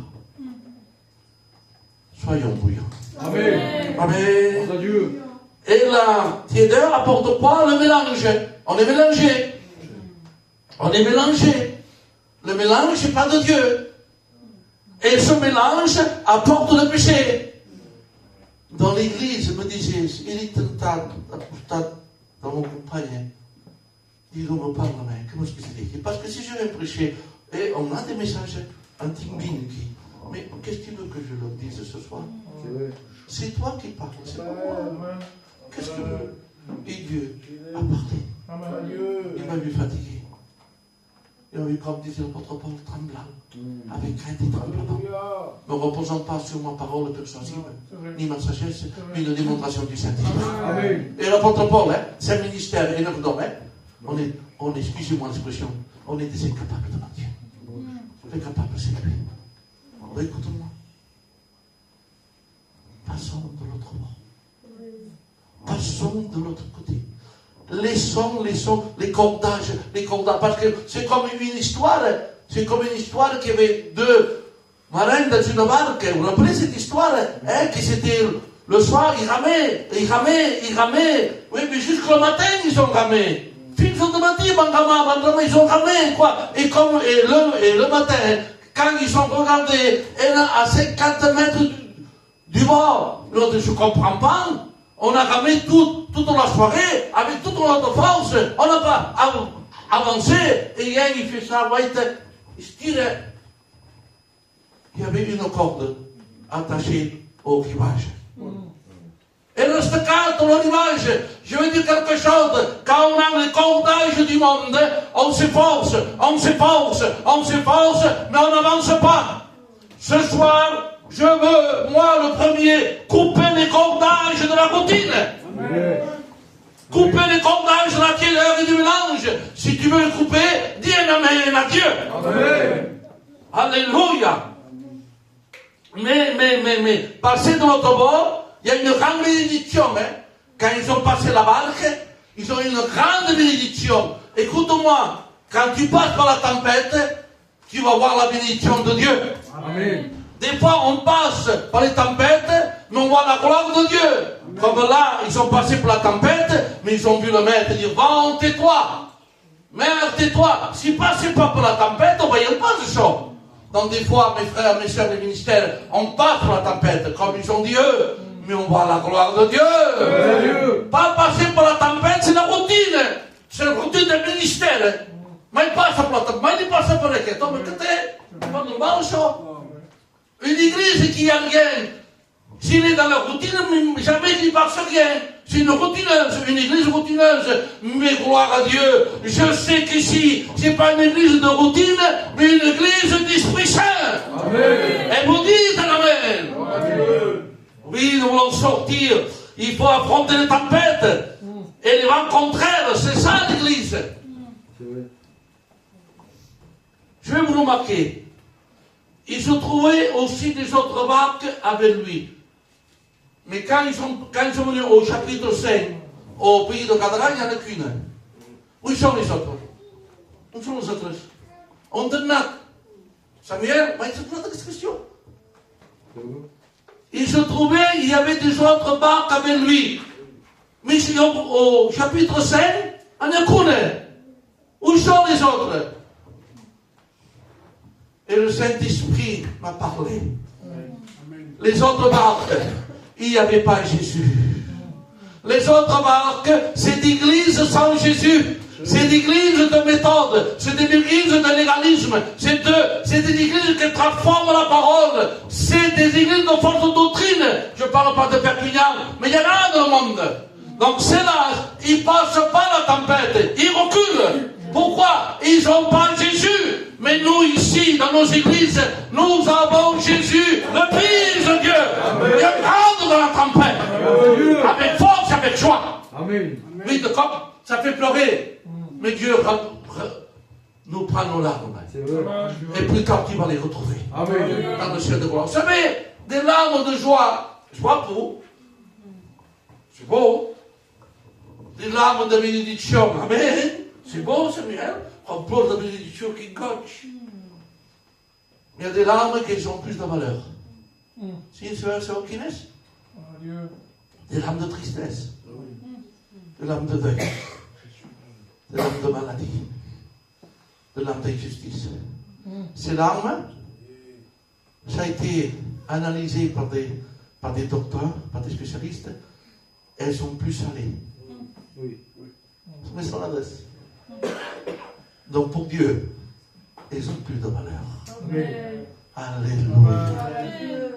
Soyons bouillants. Amen. Amen. Grâce à Dieu. Et la tiédeur apporte quoi? Le mélange. On est mélangé. Le mélange n'est pas de Dieu. Et ce mélange apporte le péché. Dans l'église, me disait, il est tentant dans mon compagnon. Dis donc, me parle, mais comment est-ce que c'est dit? Parce que si je vais prêcher, et on a des messages anti-mine qui. Mais qu'est-ce que tu veux que je leur dise ce soir? C'est toi qui parles, c'est pas moi. Qu'est-ce que vous... Et Dieu a parlé. Il m'a vu fatigué. Il m'a vu, comme disait l'apôtre Paul, tremblant, avec crainte et tremblement. Ne reposant pas sur ma parole persuasive, ni ma sagesse, mais une démonstration du Saint-Esprit. Et l'apôtre Paul, c'est un ministère énorme. On est, excusez-moi l'expression, on est des incapables de mentir. Incapable, c'est lui. Écoute-moi. Passons de l'autre bord. Passons de l'autre côté. Laissons les cordages, parce que c'est comme une histoire. C'est comme une histoire qu'il y avait deux marins dans une barque. Vous vous rappelez cette histoire, qui c'était le soir, ils ramaient. Oui, mais jusqu'au matin, ils ont ramé. Fin de matin, ils ont ramé, quoi. Et le matin, quand ils ont regardé, elle à 50 mètres du bord, l'autre, je ne comprends pas. On a ramé toute la soirée, avec toute notre force. On n'a pas avancé. Et hier, il fait ça, il se tire. Il y avait une corde attachée au rivage. Et le staccato, le rivage, je veux dire quelque chose. Quand on a le cordage du monde, on s'efforce, mais on n'avance pas. Ce soir, je veux, moi le premier, couper les cordages de la routine. Couper les cordages de la tiédeur et du mélange. Si tu veux le couper, dis un amen à Dieu. Amen. Alléluia. Mais, passer de l'autre bord, il y a une grande bénédiction. Quand ils ont passé la barque, ils ont une grande bénédiction. Écoute-moi, quand tu passes par la tempête, tu vas voir la bénédiction de Dieu. Amen. Des fois, on passe par les tempêtes, mais on voit la gloire de Dieu. Amen. Comme là, ils sont passés par la tempête, mais ils ont vu le maître dire, vent, tais-toi. Mère, tais-toi. Si passez pas par la tempête, on va y pas de ça. Donc des fois, mes frères, mes sœurs des ministères, on passe par la tempête, comme ils ont dit eux, mais on voit la gloire de Dieu. Pas passer par la tempête, c'est la routine. C'est la routine des ministères. Mais il passe par la tempête, mais il passe par la quête. Mais qu'est-ce pas normal ça? Une église qui a rien, s'il est dans la routine, jamais il ne passe rien. C'est une routineuse, une église routineuse. Mais gloire à Dieu, je sais qu'ici, ce n'est pas une église de routine, mais une église d'Esprit Saint. Amen. Et vous dites Amen. Amen. Oui, nous voulons sortir. Il faut affronter les tempêtes. Et les vents contraires, c'est ça l'église. Je vais vous remarquer. Il se trouvait aussi des autres barques avec lui. Mais quand ils sont venus au chapitre 5, au pays de Gadara, il n'y en a qu'une. Où sont les autres? Où sont les autres? On te note. Samuel, mais il se pose cette question. Il se trouvait, il y avait des autres barques avec lui. Mais au chapitre 5, il n'y en a qu'une. Où sont les autres? Et le Saint-Esprit m'a parlé. Les autres barques, il n'y avait pas Jésus. Les autres barques, c'est d'églises sans Jésus. C'est d'églises de méthode. C'est des églises de légalisme. C'est des églises qui transforment la parole. C'est des églises de forte doctrine. Je ne parle pas de Perpignan, mais il y en a dans le monde. Donc c'est là, ils ne passent pas la tempête. Ils reculent. Pourquoi? Ils n'ont pas Jésus. Mais nous, ici, dans nos églises, nous avons Jésus, le Fils de Dieu. Amen. Il rentre dans la tempête. Amen. Avec force, avec joie. Amen. Oui, de comme ça fait pleurer. Mais Dieu nous prend nos larmes. Et plus tard, tu vas les retrouver. Amen. Dans le ciel de gloire. Vous savez, des larmes de joie. Joie pour. C'est beau. Des larmes de bénédiction. Amen. C'est beau, Samuel. On pleure de bénédiction qui gauche. Il y a des larmes qui ont plus de valeur. Si une soeur, c'est aucune. Des larmes de tristesse. Des larmes de deuil. Des larmes de maladie. Des larmes d'injustice. Ces larmes, ça a été analysé par des docteurs, par des spécialistes. Elles sont plus salées. Mais sans l'adresse. Donc pour Dieu, ils ont plus de valeur. Amen. Alléluia.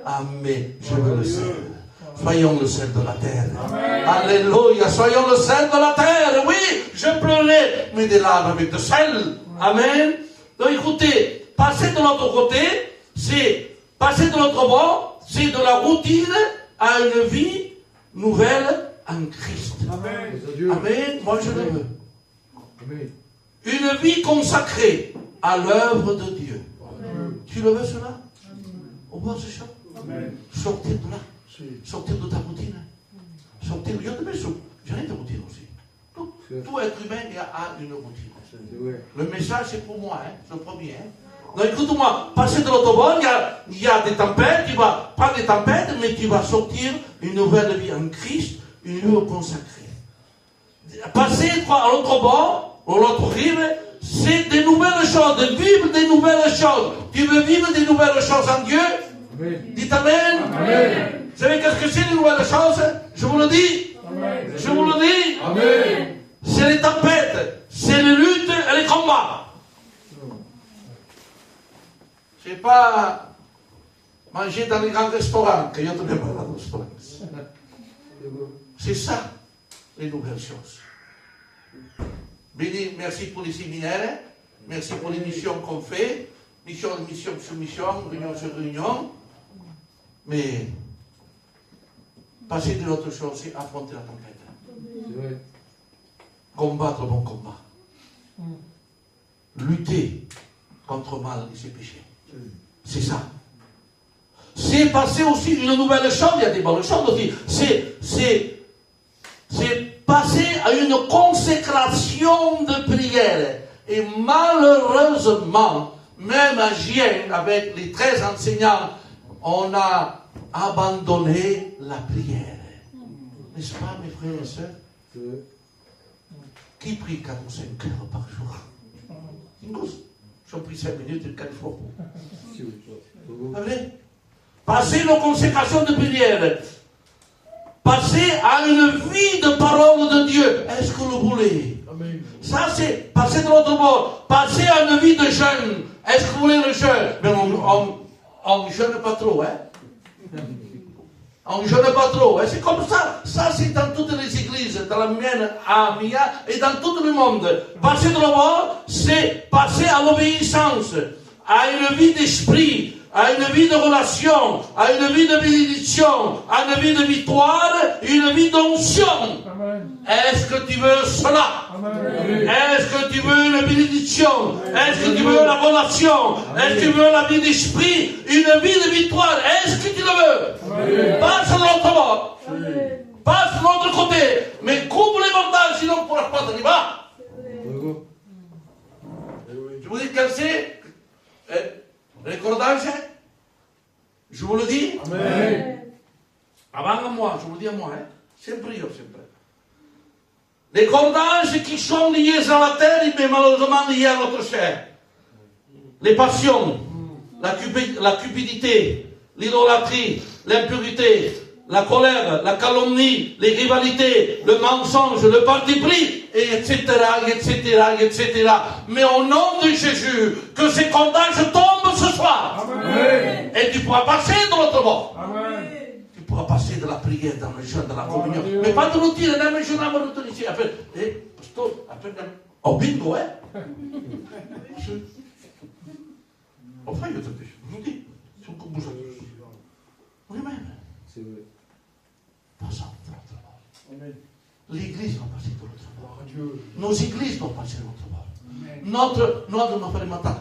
Amen. Je veux le sel. Soyons le sel de la terre. Alléluia. Soyons le sel de la terre. Oui, je pleurais, mais des larmes avec de sel. Amen. Donc écoutez, passer de l'autre côté, c'est passer de l'autre bord, c'est de la routine à une vie nouvelle en Christ. Amen. Amen. Moi je le veux. Amen. Une vie consacrée à l'œuvre de Dieu. Tu le veux cela? Au bord ce champ. Sortir de là. Sortir de ta routine. Sortir. J'ai rien de routine aussi. Tout être humain a une routine. Le message c'est pour moi, c'est le premier. Donc écoute-moi, passer de l'autre bord, il y a des tempêtes, tu vas prendre des tempêtes, mais tu vas sortir une nouvelle vie en Christ, une vie consacrée. Passer à l'autre bord, à l'autre rive, c'est des nouvelles choses, de vivre des nouvelles choses. Tu veux vivre des nouvelles choses en Dieu? Amen. Dites Amen. Amen. Vous savez qu'est-ce que c'est les nouvelles choses? Je vous le dis. Amen. Je vous le dis. Amen. C'est les tempêtes, c'est les luttes et les combats. C'est pas manger dans les grands restaurants, que je te mets pas dans le restaurant. C'est ça, les nouvelles choses. Béni, merci pour les séminaires, merci pour les missions qu'on fait, mission sur mission, réunion sur réunion. Mais passer de l'autre chose, c'est affronter la tempête. Combattre le bon combat. Lutter contre le mal et ses péchés. C'est ça. C'est passer aussi une nouvelle chose, il y a des bonnes choses aussi. C'est passer à une consécration de prière. Et malheureusement, même à Gien, avec les 13 enseignants, on a abandonné la prière. N'est-ce pas, mes frères et sœurs? Qui prie 4 ou 5 heures par jour? J'en prie 5 minutes 4 fois. Vous savez? Passer une consécration de prière. Passer à une vie de parole de Dieu. Est-ce que vous voulez? Amen. Ça, c'est passer de l'autre bord. Passer à une vie de jeûne. Est-ce que vous voulez le jeûne? Mais on ne jeûne pas trop, hein? On ne jeûne pas trop. Hein? C'est comme ça. Ça, c'est dans toutes les églises, dans la mienne, à Mia, et dans tout le monde. Passer de l'autre bord, c'est passer à l'obéissance, à une vie d'esprit, à une vie de relation, à une vie de bénédiction, à une vie de victoire, une vie d'onction. Est-ce que tu veux cela? Amen. Est-ce que tu veux une bénédiction? Est-ce que tu veux la relation? Est-ce que tu veux la vie d'esprit? Une vie de victoire? Est-ce que tu le veux? Passe de l'autre bord. Passe de l'autre côté. Mais coupe les bandages, sinon on ne pourra pas t'en y va. Je vous dis quel c'est? Les cordages? Je vous le dis? Amen. Avant à moi, je vous le dis à moi, hein? Sempre io, sempre. Les cordages qui sont liés à la terre, mais malheureusement liés à notre chair. Les passions, la cupidité, l'idolâtrie, l'impurité, la colère, la calomnie, les rivalités, le mensonge, le parti pris, et etc., etc., etc. Mais au nom de Jésus, que ces cordages tombent ce soir. Amen. Et tu pourras passer de l'autre bord. Amen. Tu pourras passer de la prière dans le jeûne, dans la communion. Mais pas de routine, non, mais je n'ai pas de routine ici. Après, pasteur, après, au bingo, hein? Enfin, je vous dis, si on bouge à tous. Oui-même. C'est vrai. Passons de l'autre bord. L'église doit passer de l'autre bord. Dieu. Nos églises doivent passer de l'autre bord.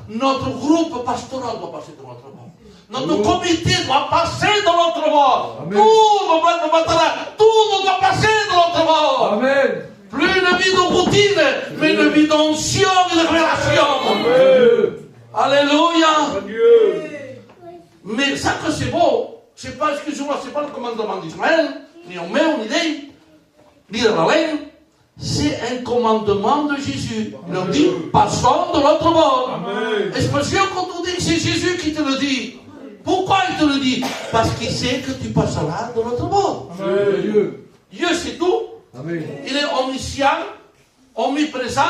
Notre groupe pastoral doit passer de l'autre bord. Notre comité doit passer de l'autre bord. Amen. Tout doit passer de l'autre bord. Amen. Plus une vie de routine, mais une vie d'onction et de révélation. Amen. Alléluia. Mais ça que c'est beau, c'est pas, excusez-moi, c'est pas le commandement d'Israël, ni on met une idée, ni de la laine. C'est un commandement de Jésus. Il leur dit, passons de l'autre bord. Amen. Expression quand on dit que c'est Jésus qui te le dit. Pourquoi il te le dit? Parce qu'il sait que tu passeras de l'autre bord. Amen. Dieu c'est tout. Amen. Il est omniscient, omniprésent,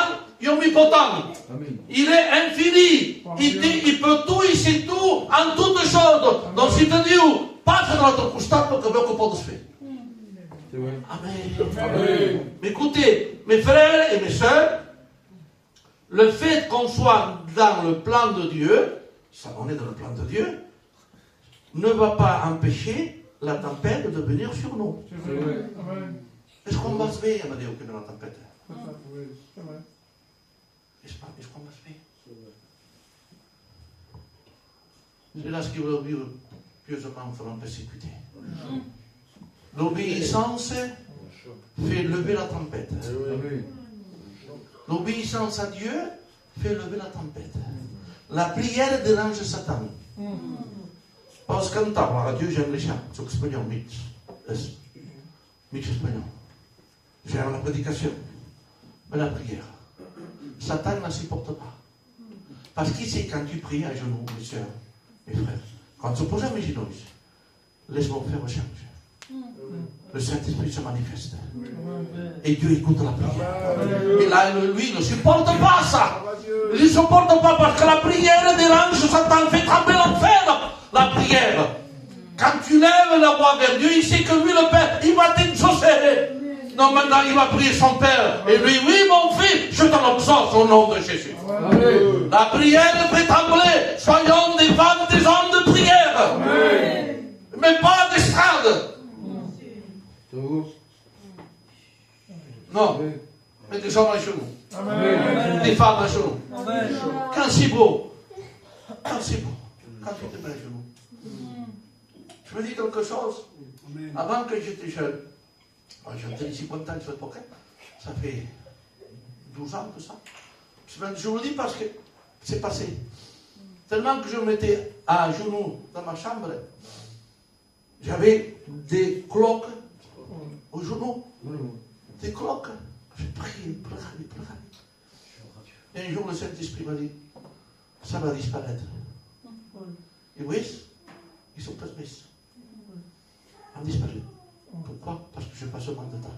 omnipotent. Amen. Il est infini. Il peut tout, il sait tout, en toutes choses. Donc si Dieu passe dans notre costat, que veut qu'on se faire. C'est vrai. Amen. Mais écoutez, mes frères et mes sœurs, le fait qu'on soit dans le plan de Dieu, ça on est dans le plan de Dieu, ne va pas empêcher la tempête de venir sur nous. C'est vrai. Est-ce qu'on va se veiller, Amadeo, que dans la tempête? Est-ce qu'on va se veiller? C'est là ce qui veut vivre pieusement seront persécutés. L'obéissance fait lever la tempête. Amen. L'obéissance à Dieu fait lever la tempête. La prière dérange Satan. Parce que quand on parle à Dieu, j'aime les chants. C'est espagnol, mix espagnol. J'aime la prédication. Mais la prière, Satan ne supporte pas. Parce qu'il sait quand tu pries à genoux, mes soeurs, mes frères, quand tu poses à mes genoux, laisse-moi faire le change. Le Saint-Esprit se manifeste. Et Dieu écoute la prière. Et là, lui, il ne supporte pas ça. Il ne supporte pas parce que la prière dérange Satan, fait trembler l'enfer. La prière. Quand tu lèves la voix vers Dieu, il sait que lui, le Père, il va t'exaucer. Non, maintenant, il va prier son Père. Et lui, oui, mon fils, je t'en exauce au nom de Jésus. Amen. La prière fait trembler. Soyons des femmes, des hommes de prière. Amen. Mais pas d'estrade. Non, mais des hommes à genoux. Amen. Des femmes à genoux. Amen. Quand c'est beau, quand tu te mets à genoux. Je me dis quelque chose. Amen. Avant que j'étais jeune, j'étais ici 50 ans sur l'époque, ça fait 12 ans tout ça. Je vous le dis parce que c'est passé. Tellement que je me mettais à genoux dans ma chambre, j'avais des cloques au genou. Des cloques. J'ai prié. Et un jour, le Saint-Esprit m'a dit, ça va disparaître. Et oui, ils sont tous mis. Ils ont disparu. Pourquoi? Parce que je passe moins de temps.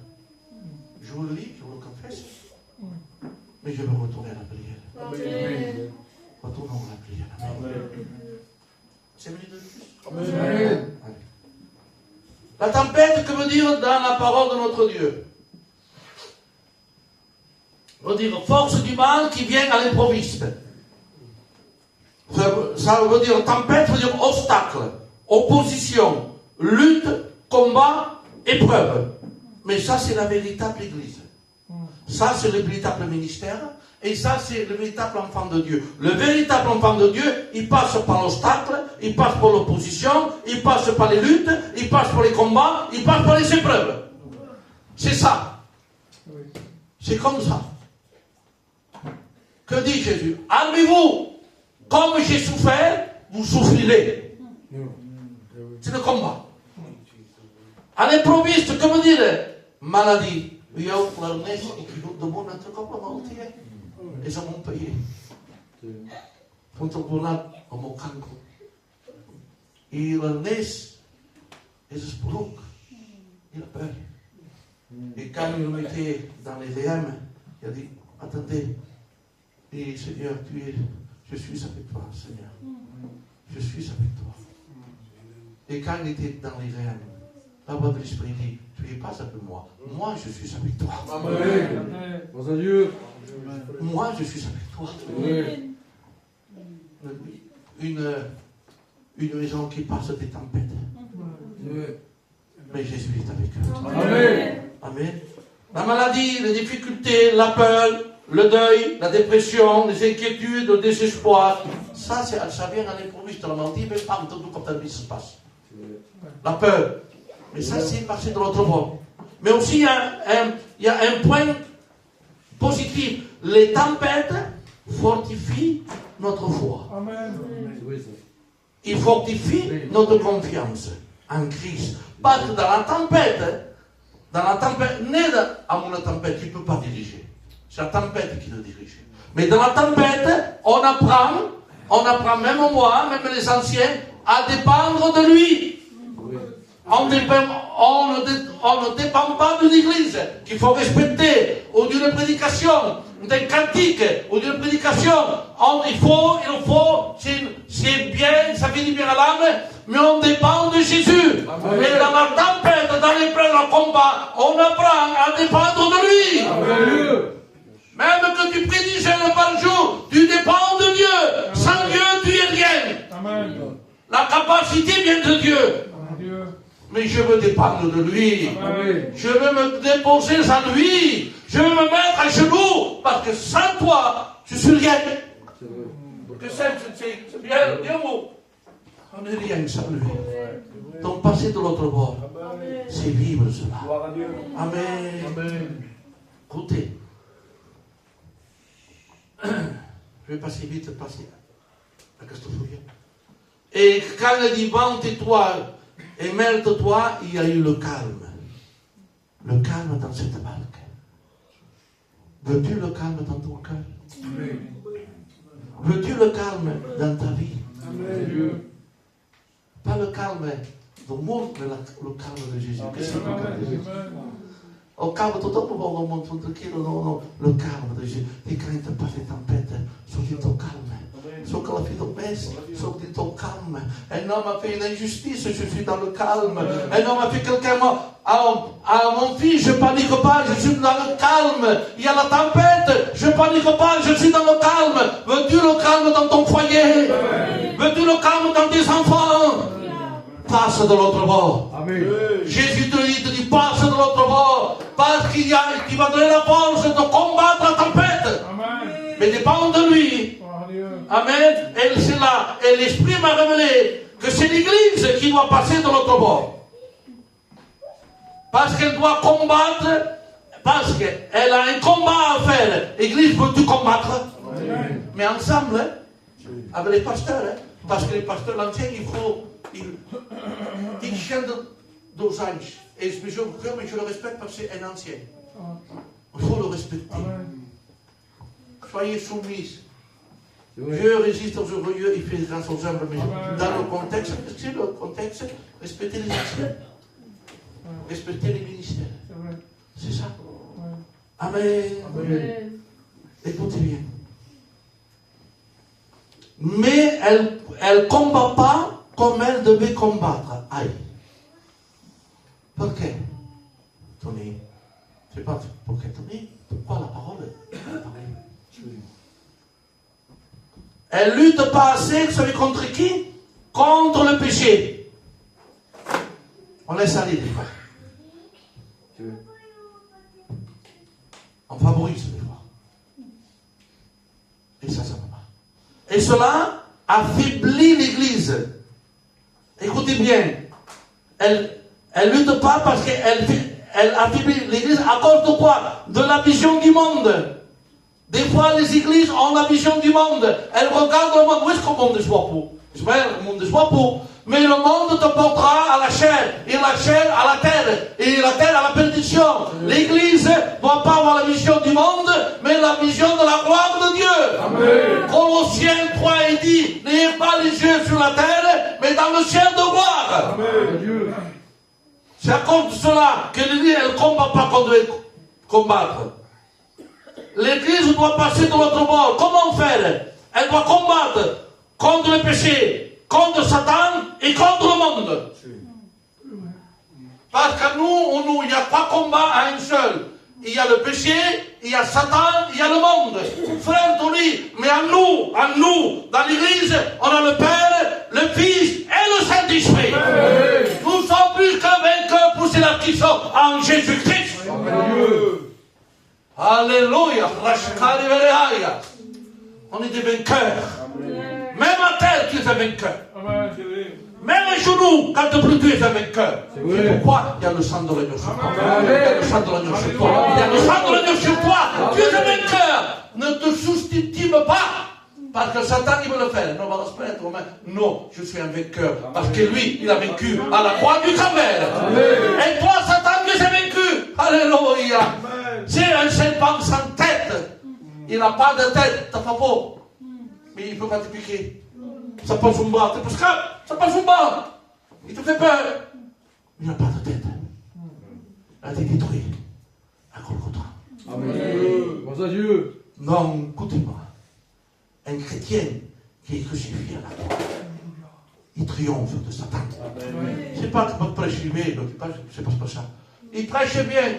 Je vous le dis, je vous le confesse. Mais je veux retourner à la prière. Amen. Retournons à la prière. Amen. C'est venu de plus. Amen. La tempête, que veut dire dans la parole de notre Dieu? Veut dire force du mal qui vient à l'improviste. Ça veut dire tempête, veut dire obstacle, opposition, lutte, combat, épreuve. Mais ça, c'est la véritable Église. Ça, c'est le véritable ministère. Et ça, c'est le véritable enfant de Dieu. Le véritable enfant de Dieu, il passe par l'obstacle, il passe par l'opposition, il passe par les luttes, il passe par les combats, il passe par les épreuves. C'est ça. C'est comme ça. Que dit Jésus? Armez-vous. Comme j'ai souffert, vous souffrirez. C'est le combat. À l'improviste, que veut dire? Maladie. Io l'arnès e chi de bon altre coppa malattie. E siamo un paese. Punto buonat o mo cancro. E l'arnès est spruc. Il a peur. Et quand il le mettait dans les VM, il a dit, attendez, et Seigneur, je suis avec toi, Seigneur. Je suis avec toi. Et quand il était dans les VM, la voix de l'Esprit dit, tu n'es pas avec moi. Moi, je suis avec toi. Amen. Grâce à Dieu. Moi, je suis avec toi. Amen. Une maison qui passe des tempêtes. Mais Jésus est avec eux. Amen. Amen. La maladie, les difficultés, la peur, le deuil, la dépression, les inquiétudes, le désespoir, ça vient à l'improviste. On m'a dit, mais pas tout comme ta vie se passe. La peur. Mais ça, c'est passé de l'autre bord. Mais aussi, il y a un point positif. Les tempêtes fortifient notre foi. Amen. Ils fortifient notre confiance en Christ. Parce que dans la tempête, né à une tempête, tu ne peux pas diriger. C'est la tempête qui le dirige. Mais dans la tempête, on apprend même moi, même les anciens, à dépendre de lui. On ne dépend pas d'une église qu'il faut respecter, ou d'une prédication, d'un cantique ou d'une prédication, il faut, c'est bien, ça fait du bien à l'âme, mais on dépend de Jésus. Et dans la tempête, dans l'épreuve, dans le combat, on apprend à dépendre de lui. Amen. Même que tu pries 10 heures par jour, tu dépends de Dieu. Sans Dieu, tu es rien. Amen. La capacité vient de Dieu. Dieu. Mais je veux dépendre de lui. Amen. Je veux me déposer en lui. Je veux me mettre à genoux. Parce que sans toi, je suis rien. Que c'est bien mot. On n'est rien sans lui. Donc passer de l'autre bord, c'est vivre cela. Gloire à Dieu. Amen. Amen. Écoutez. Je vais passer vite, passer à Castellouille. Et quand il dit vente-toi et merde-toi, il y a eu le calme. Le calme dans cette barque. Veux-tu le calme dans ton cœur? Amen. Veux-tu le calme dans ta vie? Amen. Pas le calme du monde, mais le calme de Jésus. Qu'est-ce que c'est le calme de Jésus? Au calme, tout le monde tranquille, non, le calme de Jésus. Et quand il t'a pas fait tempête, sorti ton calme. Sauf que la fille de messe, sorti ton calme. Un homme a fait une injustice, je suis dans le calme. Un homme a fait quelqu'un, mon fils, je panique pas, je suis dans le calme. Il y a la tempête, je panique pas, je suis dans le calme. Veux-tu le calme dans ton foyer? Veux-tu le calme dans tes enfants? Passe de l'autre bord. Amen. Jésus te dit, passe de l'autre bord. Parce qu'il va donner la force de combattre la tempête. Amen. Mais dépend de lui. Amen. Et c'est là. Et l'Esprit m'a révélé que c'est l'Église qui doit passer de l'autre bord. Parce qu'elle doit combattre. Parce qu'elle a un combat à faire. L'Église peut tout combattre. Amen. Mais ensemble, hein, avec les pasteurs. Hein, parce que les pasteurs, l'ancien, il chante deux anges. Et je le respecte parce que c'est un ancien. Il faut le respecter. Amen. Soyez soumis. Dieu résiste aux orgueilleux, il fait grâce aux humbles. Mais dans le contexte, c'est le contexte, respecter les anciens. Respecter les ministères. C'est ça. Amen. Amen. Écoutez bien. Mais elle ne combat pas comme elle devait combattre. Aïe. Pourquoi? Tony. Je ne sais pas pourquoi Tony. Pourquoi la parole? Elle lutte pas assez, vous savez contre qui? Contre le péché. On laisse aller des fois. On favorise des fois. Et ça va pas. Et cela affaiblit l'Église. Écoutez bien. Elle lutte pas parce qu'elle affaiblit l'Église à cause de quoi? De la vision du monde. Des fois, les églises ont la vision du monde. Elles regardent le monde. Où est-ce que le monde est pour? Le monde est pour. Mais le monde te portera à la chair. Et la chair à la terre. Et la terre à la perdition. L'église ne doit pas avoir la vision du monde, mais la vision de la gloire de Dieu. Amen. Colossiens 3 il dit, n'ayez pas les yeux sur la terre, mais dans le ciel de gloire. Amen. C'est à cause de cela que l'Église, elle ne combat pas qu'on doit combattre. L'Église doit passer de l'autre bord. Comment faire? Elle doit combattre contre le péché, contre Satan et contre le monde. Parce que nous, il n'y a pas combat à un seul. Il y a le péché, il y a Satan, il y a le monde. Frère Tony, mais à nous, dans l'Église, on a le Père, le Fils et le Saint-Esprit. Nous sommes plus que vainqueurs pour ceux qui sont en Jésus-Christ. Alléluia. On est des vainqueurs. Même à terre, tu es un vainqueur. Même à genoux, quand tu es un vainqueur. C'est pourquoi il y a le sang de l'agneau sur toi. Il y a le sang de l'agneau sur toi. Il y a le sang de l'agneau sur toi. Tu es un vainqueur. Ne te sous-estime pas. Parce que Satan, il veut le faire. Non, on va se mettre. Non, je suis un vainqueur. Parce que lui, il a vaincu à la croix du Calvaire. Et toi, Satan, tu es vaincu. Alléluia. C'est un serpent sans tête. Il n'a pas de tête. T'as pas peau. Mais il ne peut pas te piquer. Ça passe son bras. Parce que ça passe son bras. Il te fait peur. Il n'a pas de tête. Il a été détruit à Golgotha. Amen. Grâce à Dieu. Non, écoutez-moi. Un chrétien qui est crucifié à la croix, il triomphe de Satan. C'est pas que votre prêcher bien, c'est pas ça. Il prêche bien.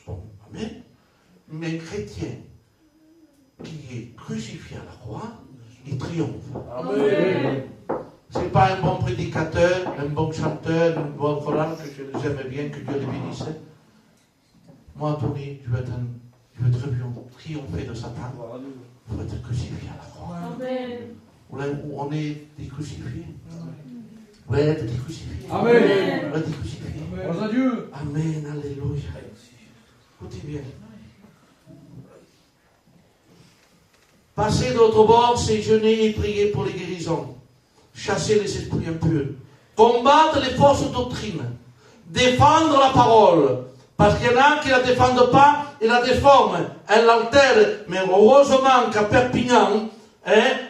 Bon, amen. Mais un chrétien qui est crucifié à la croix, il triomphe. Amen. C'est pas un bon prédicateur, un bon chanteur, un bon chorale que je les aime bien, que Dieu les bénisse. Moi, Tony, je veux triompher de Satan. Je veux être crucifié à la croix. Amen. On est des crucifiés. Vous voulez être des crucifiés. Amen. Vous êtes des crucifiés. Gloire à Dieu. Amen, alléluia. Écoutez bien. Passer de l'autre bord, c'est jeûner et prier pour les guérisons. Chasser les esprits impurs. Combattre les fausses doctrines. Défendre la parole. Parce qu'il y en a qui ne la défendent pas, ils la déforment. Elle l'altère. Mais heureusement qu'à Perpignan,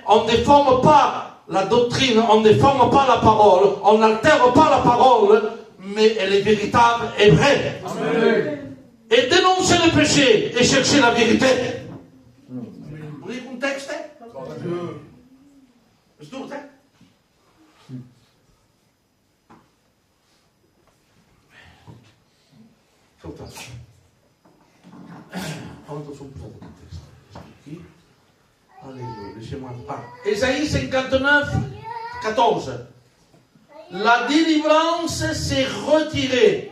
on ne déforme pas la doctrine, on ne déforme pas la parole, on n'altère pas la parole, mais elle est véritable et vraie. Amen. Et dénoncer le péché et chercher la vérité. Vous voyez le contexte? Gloire à Dieu. C'est tout, hein? Alléluia, laissez-moi. Ésaïe 59, 14. La délivrance s'est retirée.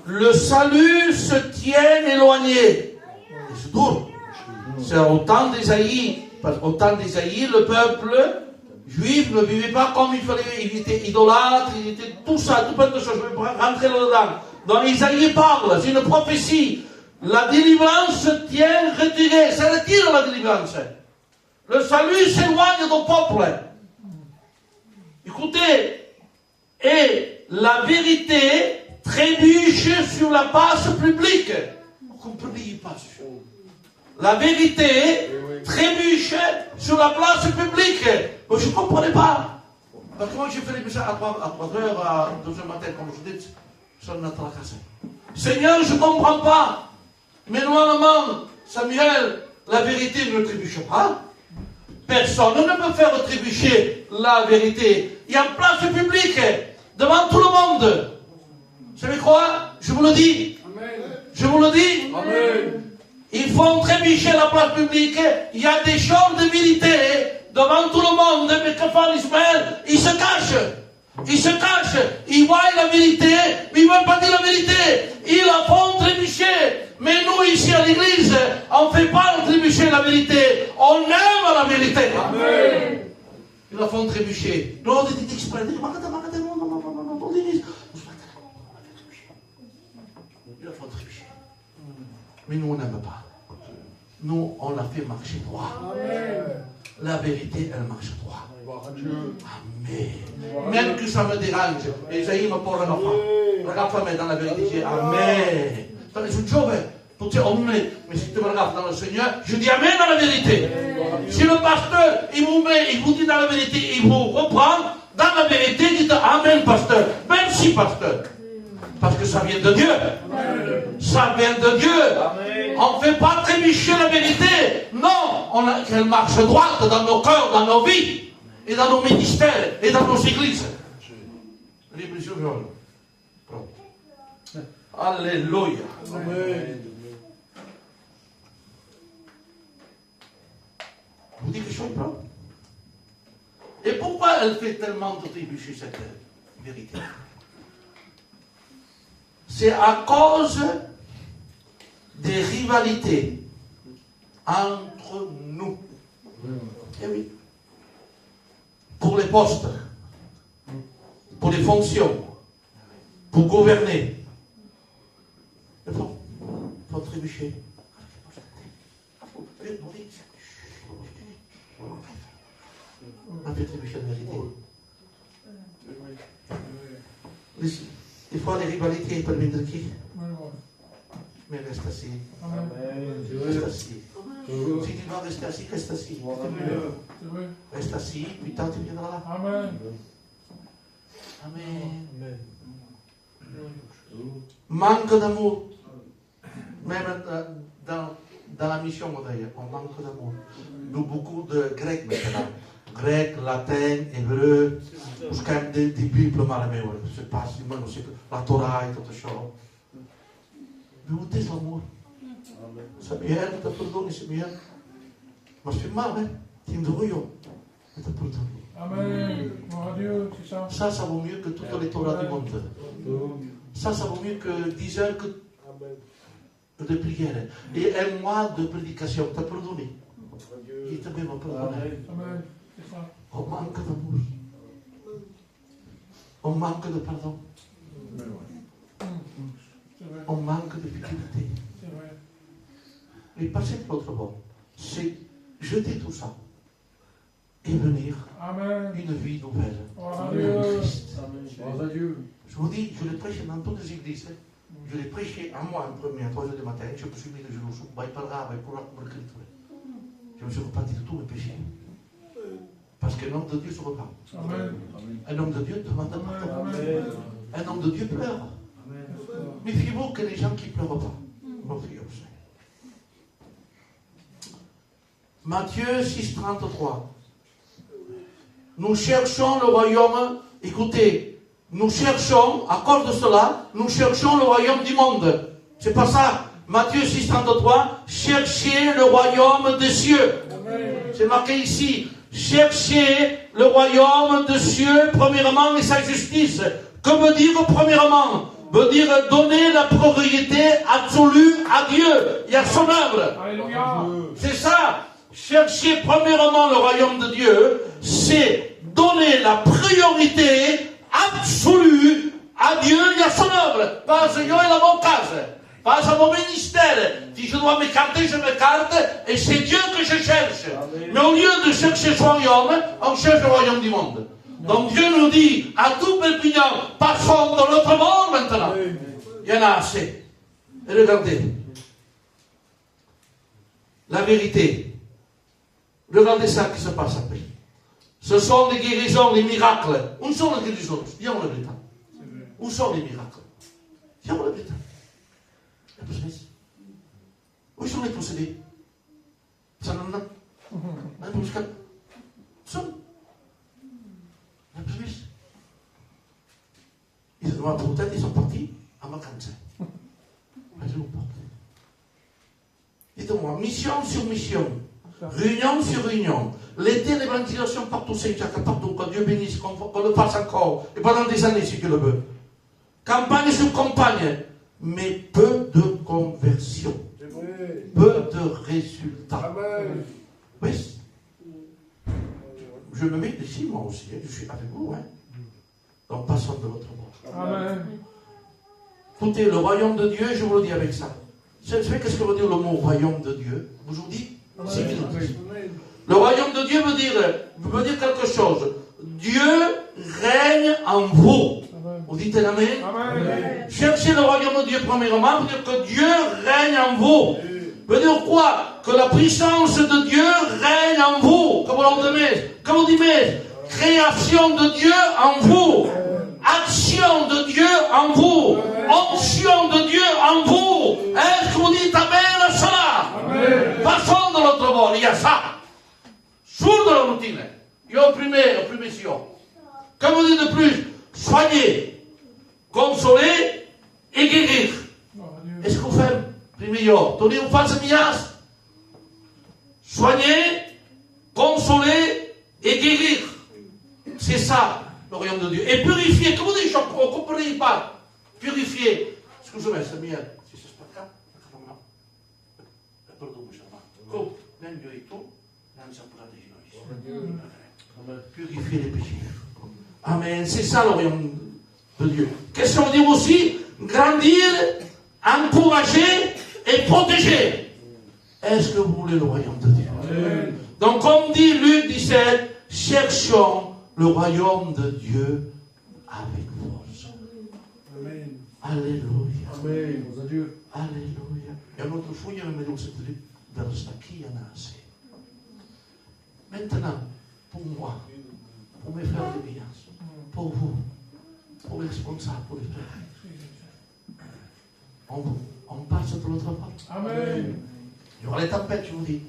Le salut se tient éloigné. C'est dur. C'est au temps d'Ésaïe. Au temps d'Ésaïe, le peuple juif ne vivait pas comme il fallait. Il était idolâtre, il était tout ça, tout plein de choses. Je vais rentrer là-dedans. Donc Isaïe parle, c'est une prophétie. La délivrance se tient retirée. Ça retire la délivrance. Le salut s'éloigne du peuple. Écoutez, et la vérité trébuche sur la place publique. Vous comprenez pas ça? La vérité trébuche sur la place publique. Mais je ne comprenais pas. Parce que moi, j'ai fait les messages à 3 heures, à 2 heures matin, comme je dis, ça m'a tracassé. Seigneur, je ne comprends pas. Mais normalement, Samuel, la vérité ne trébuche pas. Personne ne peut faire trébucher la vérité. Il y a une place publique, devant tout le monde. Vous savez quoi? Je vous le dis. Amen. Je vous le dis. Amen. Il faut trébucher la place publique. Il y a des choses de vérité devant tout le monde. Mais que fait Ismaël? Il se cache. Il se cache. Il voit la vérité, mais il ne veut pas dire la vérité. Il la font trébucher. Mais nous, ici à l'église, on ne fait pas trébucher la vérité. On aime la vérité. Amen. Ils la font trébucher. Non, on dit exprès. Non, ils la font trébucher. Mais nous, on n'aime pas. Nous, on la fait marcher droit. Amen. La vérité, elle marche droit. Gloire à Dieu. Amen. Même que ça me dérange. Esaïe me parle la femme. Regarde-moi dans la vérité. Je dis Amen. Je suis giovane. Tu sais, mais si tu me regardes dans le Seigneur, je dis Amen dans la vérité. Si le pasteur, il vous dit dans la vérité, il vous reprend, dans la vérité, dites Amen, pasteur. Merci, pasteur. Parce que ça vient de Dieu. Ça vient de Dieu. On ne fait pas trébucher la vérité. Non, qu'elle marche droite dans nos cœurs, dans nos vies, et dans nos ministères, et dans nos églises. Alléluia. Amen. Vous dites que je suis propre. Et pourquoi elle fait tellement de trébucher cette vérité? C'est à cause des rivalités entre nous. Eh oui. Pour les postes, pour les fonctions, pour gouverner. Il faut trébucher. On fait trébucher la vérité. Des fois, les rivalités peuvent venir de qui? Mais reste assis. Reste assis. Si tu dois rester assis, reste assis. Reste assis, puis tant tu viendras là. Amen. Amen. Manque d'amour. Même dans la mission d'ailleurs, on manque d'amour. Nous, beaucoup de grec maintenant. Grec, latin, hébreu, buscam des Bibles marameu, je sais pas si moi, je sais que la Torah et tout ça. Mais où est l'amour? Seigneur, te perdone, Seigneur. Mais c'est mal, hein? Tu me dis, je te pardonne. Amen. Gloire à Dieu, c'est ça. Ça vaut mieux que toutes les Torahs du monde. Ça vaut mieux que 10 heures de prière. Et un mois de prédication. T'as pardonné. Il t'a même pardonné. Amen. C'est ça. On manque d'amour. On manque de pardon. On manque de fidélité. C'est vrai. Et passer de l'autre bord, c'est jeter tout ça et venir Amen. une vie nouvelle. Gloire à En Dieu. Christ. Gloire à Dieu. Je vous dis, je l'ai prêché dans toutes les églises. Je l'ai prêché à moi en premier, à 3 heures du matin. Je me suis mis le genou sous, pour la écriture. Je me suis reparti de tous mes péchés. Parce qu'un homme de Dieu se repart. Amen. Un homme de Dieu demande pardon. Amen. Un homme de Dieu pleure. Méfiez-vous que les gens qui ne pleurent pas. Méfiez-vous. Matthieu 6, 33. Nous cherchons le royaume. Écoutez, nous cherchons, à cause de cela, nous cherchons le royaume du monde. C'est pas ça. Matthieu 6, 33. Cherchez le royaume des cieux. C'est marqué ici. Cherchez le royaume des cieux, premièrement, et sa justice. Que veut dire premièrement? Veut dire donner la propriété absolue à Dieu et à son œuvre. Alléluia. C'est ça. Chercher premièrement le royaume de Dieu, c'est donner la priorité absolue à Dieu et à son œuvre. Pas à Seigneur et à mon case. Pas à mon ministère. Si je dois m'écarter, je m'écarte. Et c'est Dieu que je cherche. Mais au lieu de chercher son royaume, on cherche le royaume du monde. Donc Dieu nous dit à tout Perpignan, passons dans l'autre monde maintenant. Il y en a assez. Et regardez. La vérité. Regardez ça qui se passe après. Ce sont des guérisons, des miracles. Où sont les guérisons? Diamo la verità. Où sont les miracles? Diamo la verità. Où sont les possédés? Ça n'en a. Ils sont partis à vacances. Dites-moi, mission sur mission, réunion sur réunion, l'été, l'évangélisation partout, Saint-Jacques, partout, que Dieu bénisse, qu'on le fasse encore, et pendant des années si Dieu le veut. Campagne sur campagne, mais peu de conversion, peu de résultats. Oui. Je me mets ici, moi aussi, je suis avec vous. Donc passons de l'autre bord. Amen. Écoutez, le royaume de Dieu, je vous le dis avec ça. Vous savez qu'est-ce que veut dire le mot royaume de Dieu? Je vous dis, c'est minutes. Le royaume de Dieu veut dire quelque chose. Dieu règne en vous. Vous dites amen? Amen. Cherchez le royaume de Dieu premièrement, veut dire que Dieu règne en vous. Veut dire quoi? Que la puissance de Dieu règne en vous. Que vous dites, création de Dieu en vous. Action de Dieu en vous. Onction de Dieu en vous. Est-ce que vous dites amen à cela? Amen. Passons de l'autre bord, il y a ça. Sur de la routine. Il y a au premier sillon. Que vous dites de plus? Soigner, consoler et guérir. Est-ce que vous faites? Premier sillon. Tenez une face mias. Soigner, consoler et guérir. C'est ça, le royaume de Dieu. Et purifier. Comment dites vous ne comprenez pas? Purifier. Excusez-moi, c'est bien. Si c'est pas le cas, purifier les péchés. Amen. C'est ça le royaume de Dieu. Qu'est-ce que ça veut dire aussi? Grandir, encourager et protéger. Est-ce que vous voulez le royaume de Dieu? Amen. Donc, comme dit Luc 17, cherchons le royaume de Dieu avec force. Amen. Alléluia. Amen. Dieu. Alléluia. Et un autre fois, il y a un mélange de qui en a assez. Maintenant, pour moi, pour mes frères de bien, pour vous, pour les responsables, pour les frères, on passe de l'autre bord. Amen. Il y aura les tempêtes, je vous dis.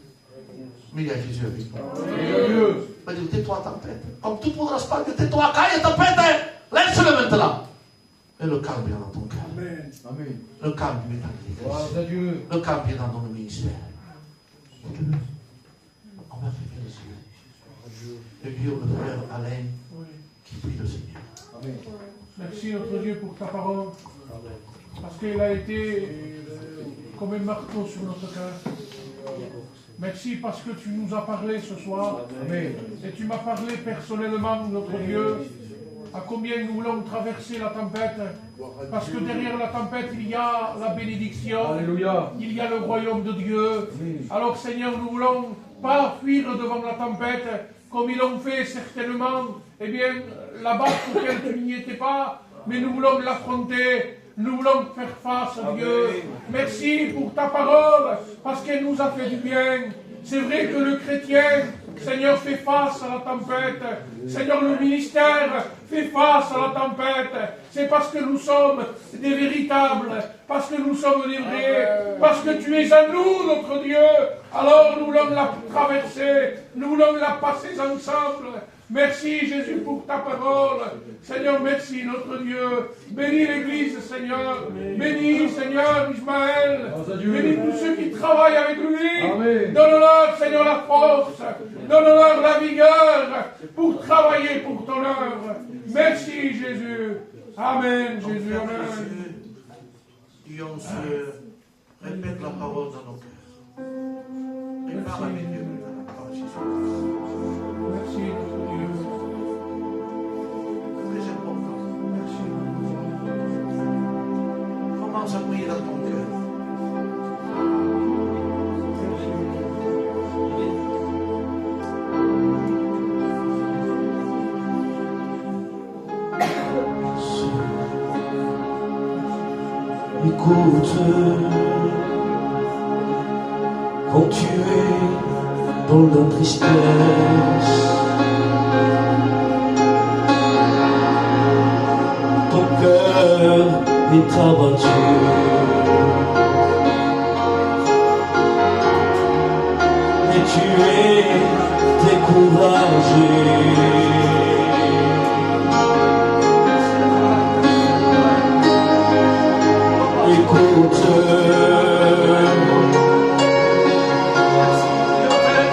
Mais il y a Jésus avec nous. Il va dire, tais-toi, tempête. Comme tout pourra se passer, tais-toi, quand il y a tempête, laisse-le maintenant. Et le calme vient dans ton cœur. Amen. Le calme vient dans l'église. Le calme vient dans ton ministère. On va faire le Seigneur. Le Dieu, le frère Alain, qui prie le Seigneur. Amen. Merci notre Dieu pour ta parole. Parce qu'elle a été comme un marteau sur notre cœur. Merci parce que tu nous as parlé ce soir. Amen. Et tu m'as parlé personnellement, notre Dieu, à combien nous voulons traverser la tempête. Parce que derrière la tempête, il y a la bénédiction. Alléluia. Il y a le royaume de Dieu. Amen. Alors Seigneur, nous voulons pas fuir devant la tempête, comme ils l'ont fait certainement, eh bien, là-bas pour lequel tu n'y étais pas, mais nous voulons l'affronter. Nous voulons faire face à Dieu. Merci pour ta parole, parce qu'elle nous a fait du bien. C'est vrai que le chrétien, Seigneur, fait face à la tempête. Seigneur, le ministère fait face à la tempête. C'est parce que nous sommes des véritables, parce que nous sommes des vrais, parce que tu es à nous, notre Dieu. Alors nous voulons la traverser, nous voulons la passer ensemble. Merci Jésus pour ta parole. Seigneur, merci notre Dieu. Bénis l'Église, Seigneur. Bénis, Seigneur, Ismaël. Bénis tous ceux qui travaillent avec lui. Amen. Donne-leur, Seigneur, la force. Donne-leur la vigueur pour travailler pour ton œuvre. Merci Jésus. Amen, Jésus. Amen. Et on se répète la parole dans nos cœurs. Et parle avec Dieu maintenant, par Jésus. Merci notre Dieu. Très important. Merci. Commence à prier dans ton cœur. Écoute, quand tu es dans la tristesse, ton cœur est abattu, et tu es découragé. Écoute,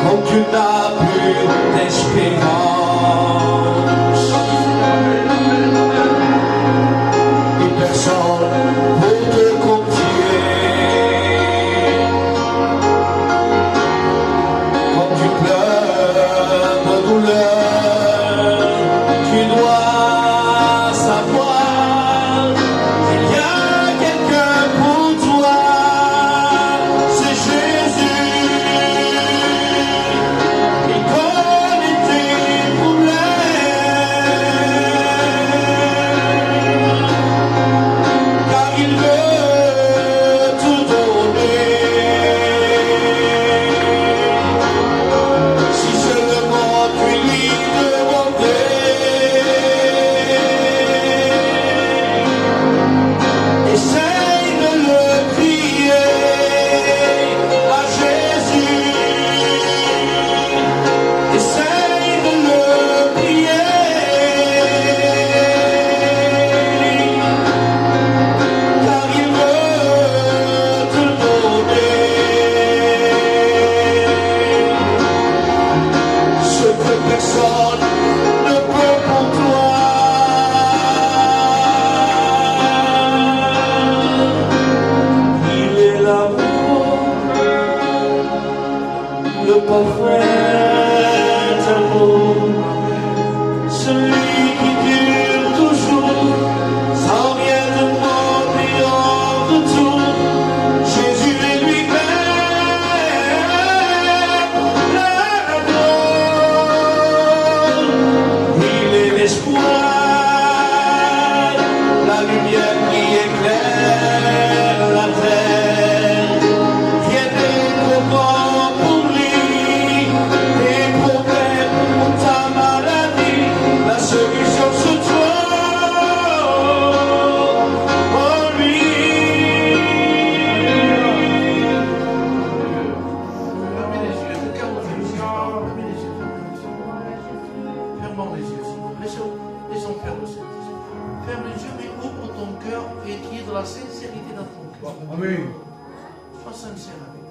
quand tu n'as plus d'espérance, et personne pour te confier, quand tu pleures de douleur, tu dois savoir qu'il y a pour toi, c'est Jésus. Il connaît tes problèmes, car il veut te donner. Si seulement tu lui demandais, essaye de le prier à Jésus. Essaye de le prier, car il veut te donner ce que personne ne peut pour toi. Il est l'amour, le parfait amour, celui qui dure toujours, sans rien demander en retour. Jésus est lui-même l'amour. Il est l'espoir, la lumière qui éclaire la terre. Rien n'est trop grand pour lui, des problèmes fermons les yeux, Seigneur. Laissons faire le Saint-Esprit. Ferme les yeux, mais ouvre ton cœur et qu'il y ait de la sincérité dans ton cœur. Amen. Sois sincère avec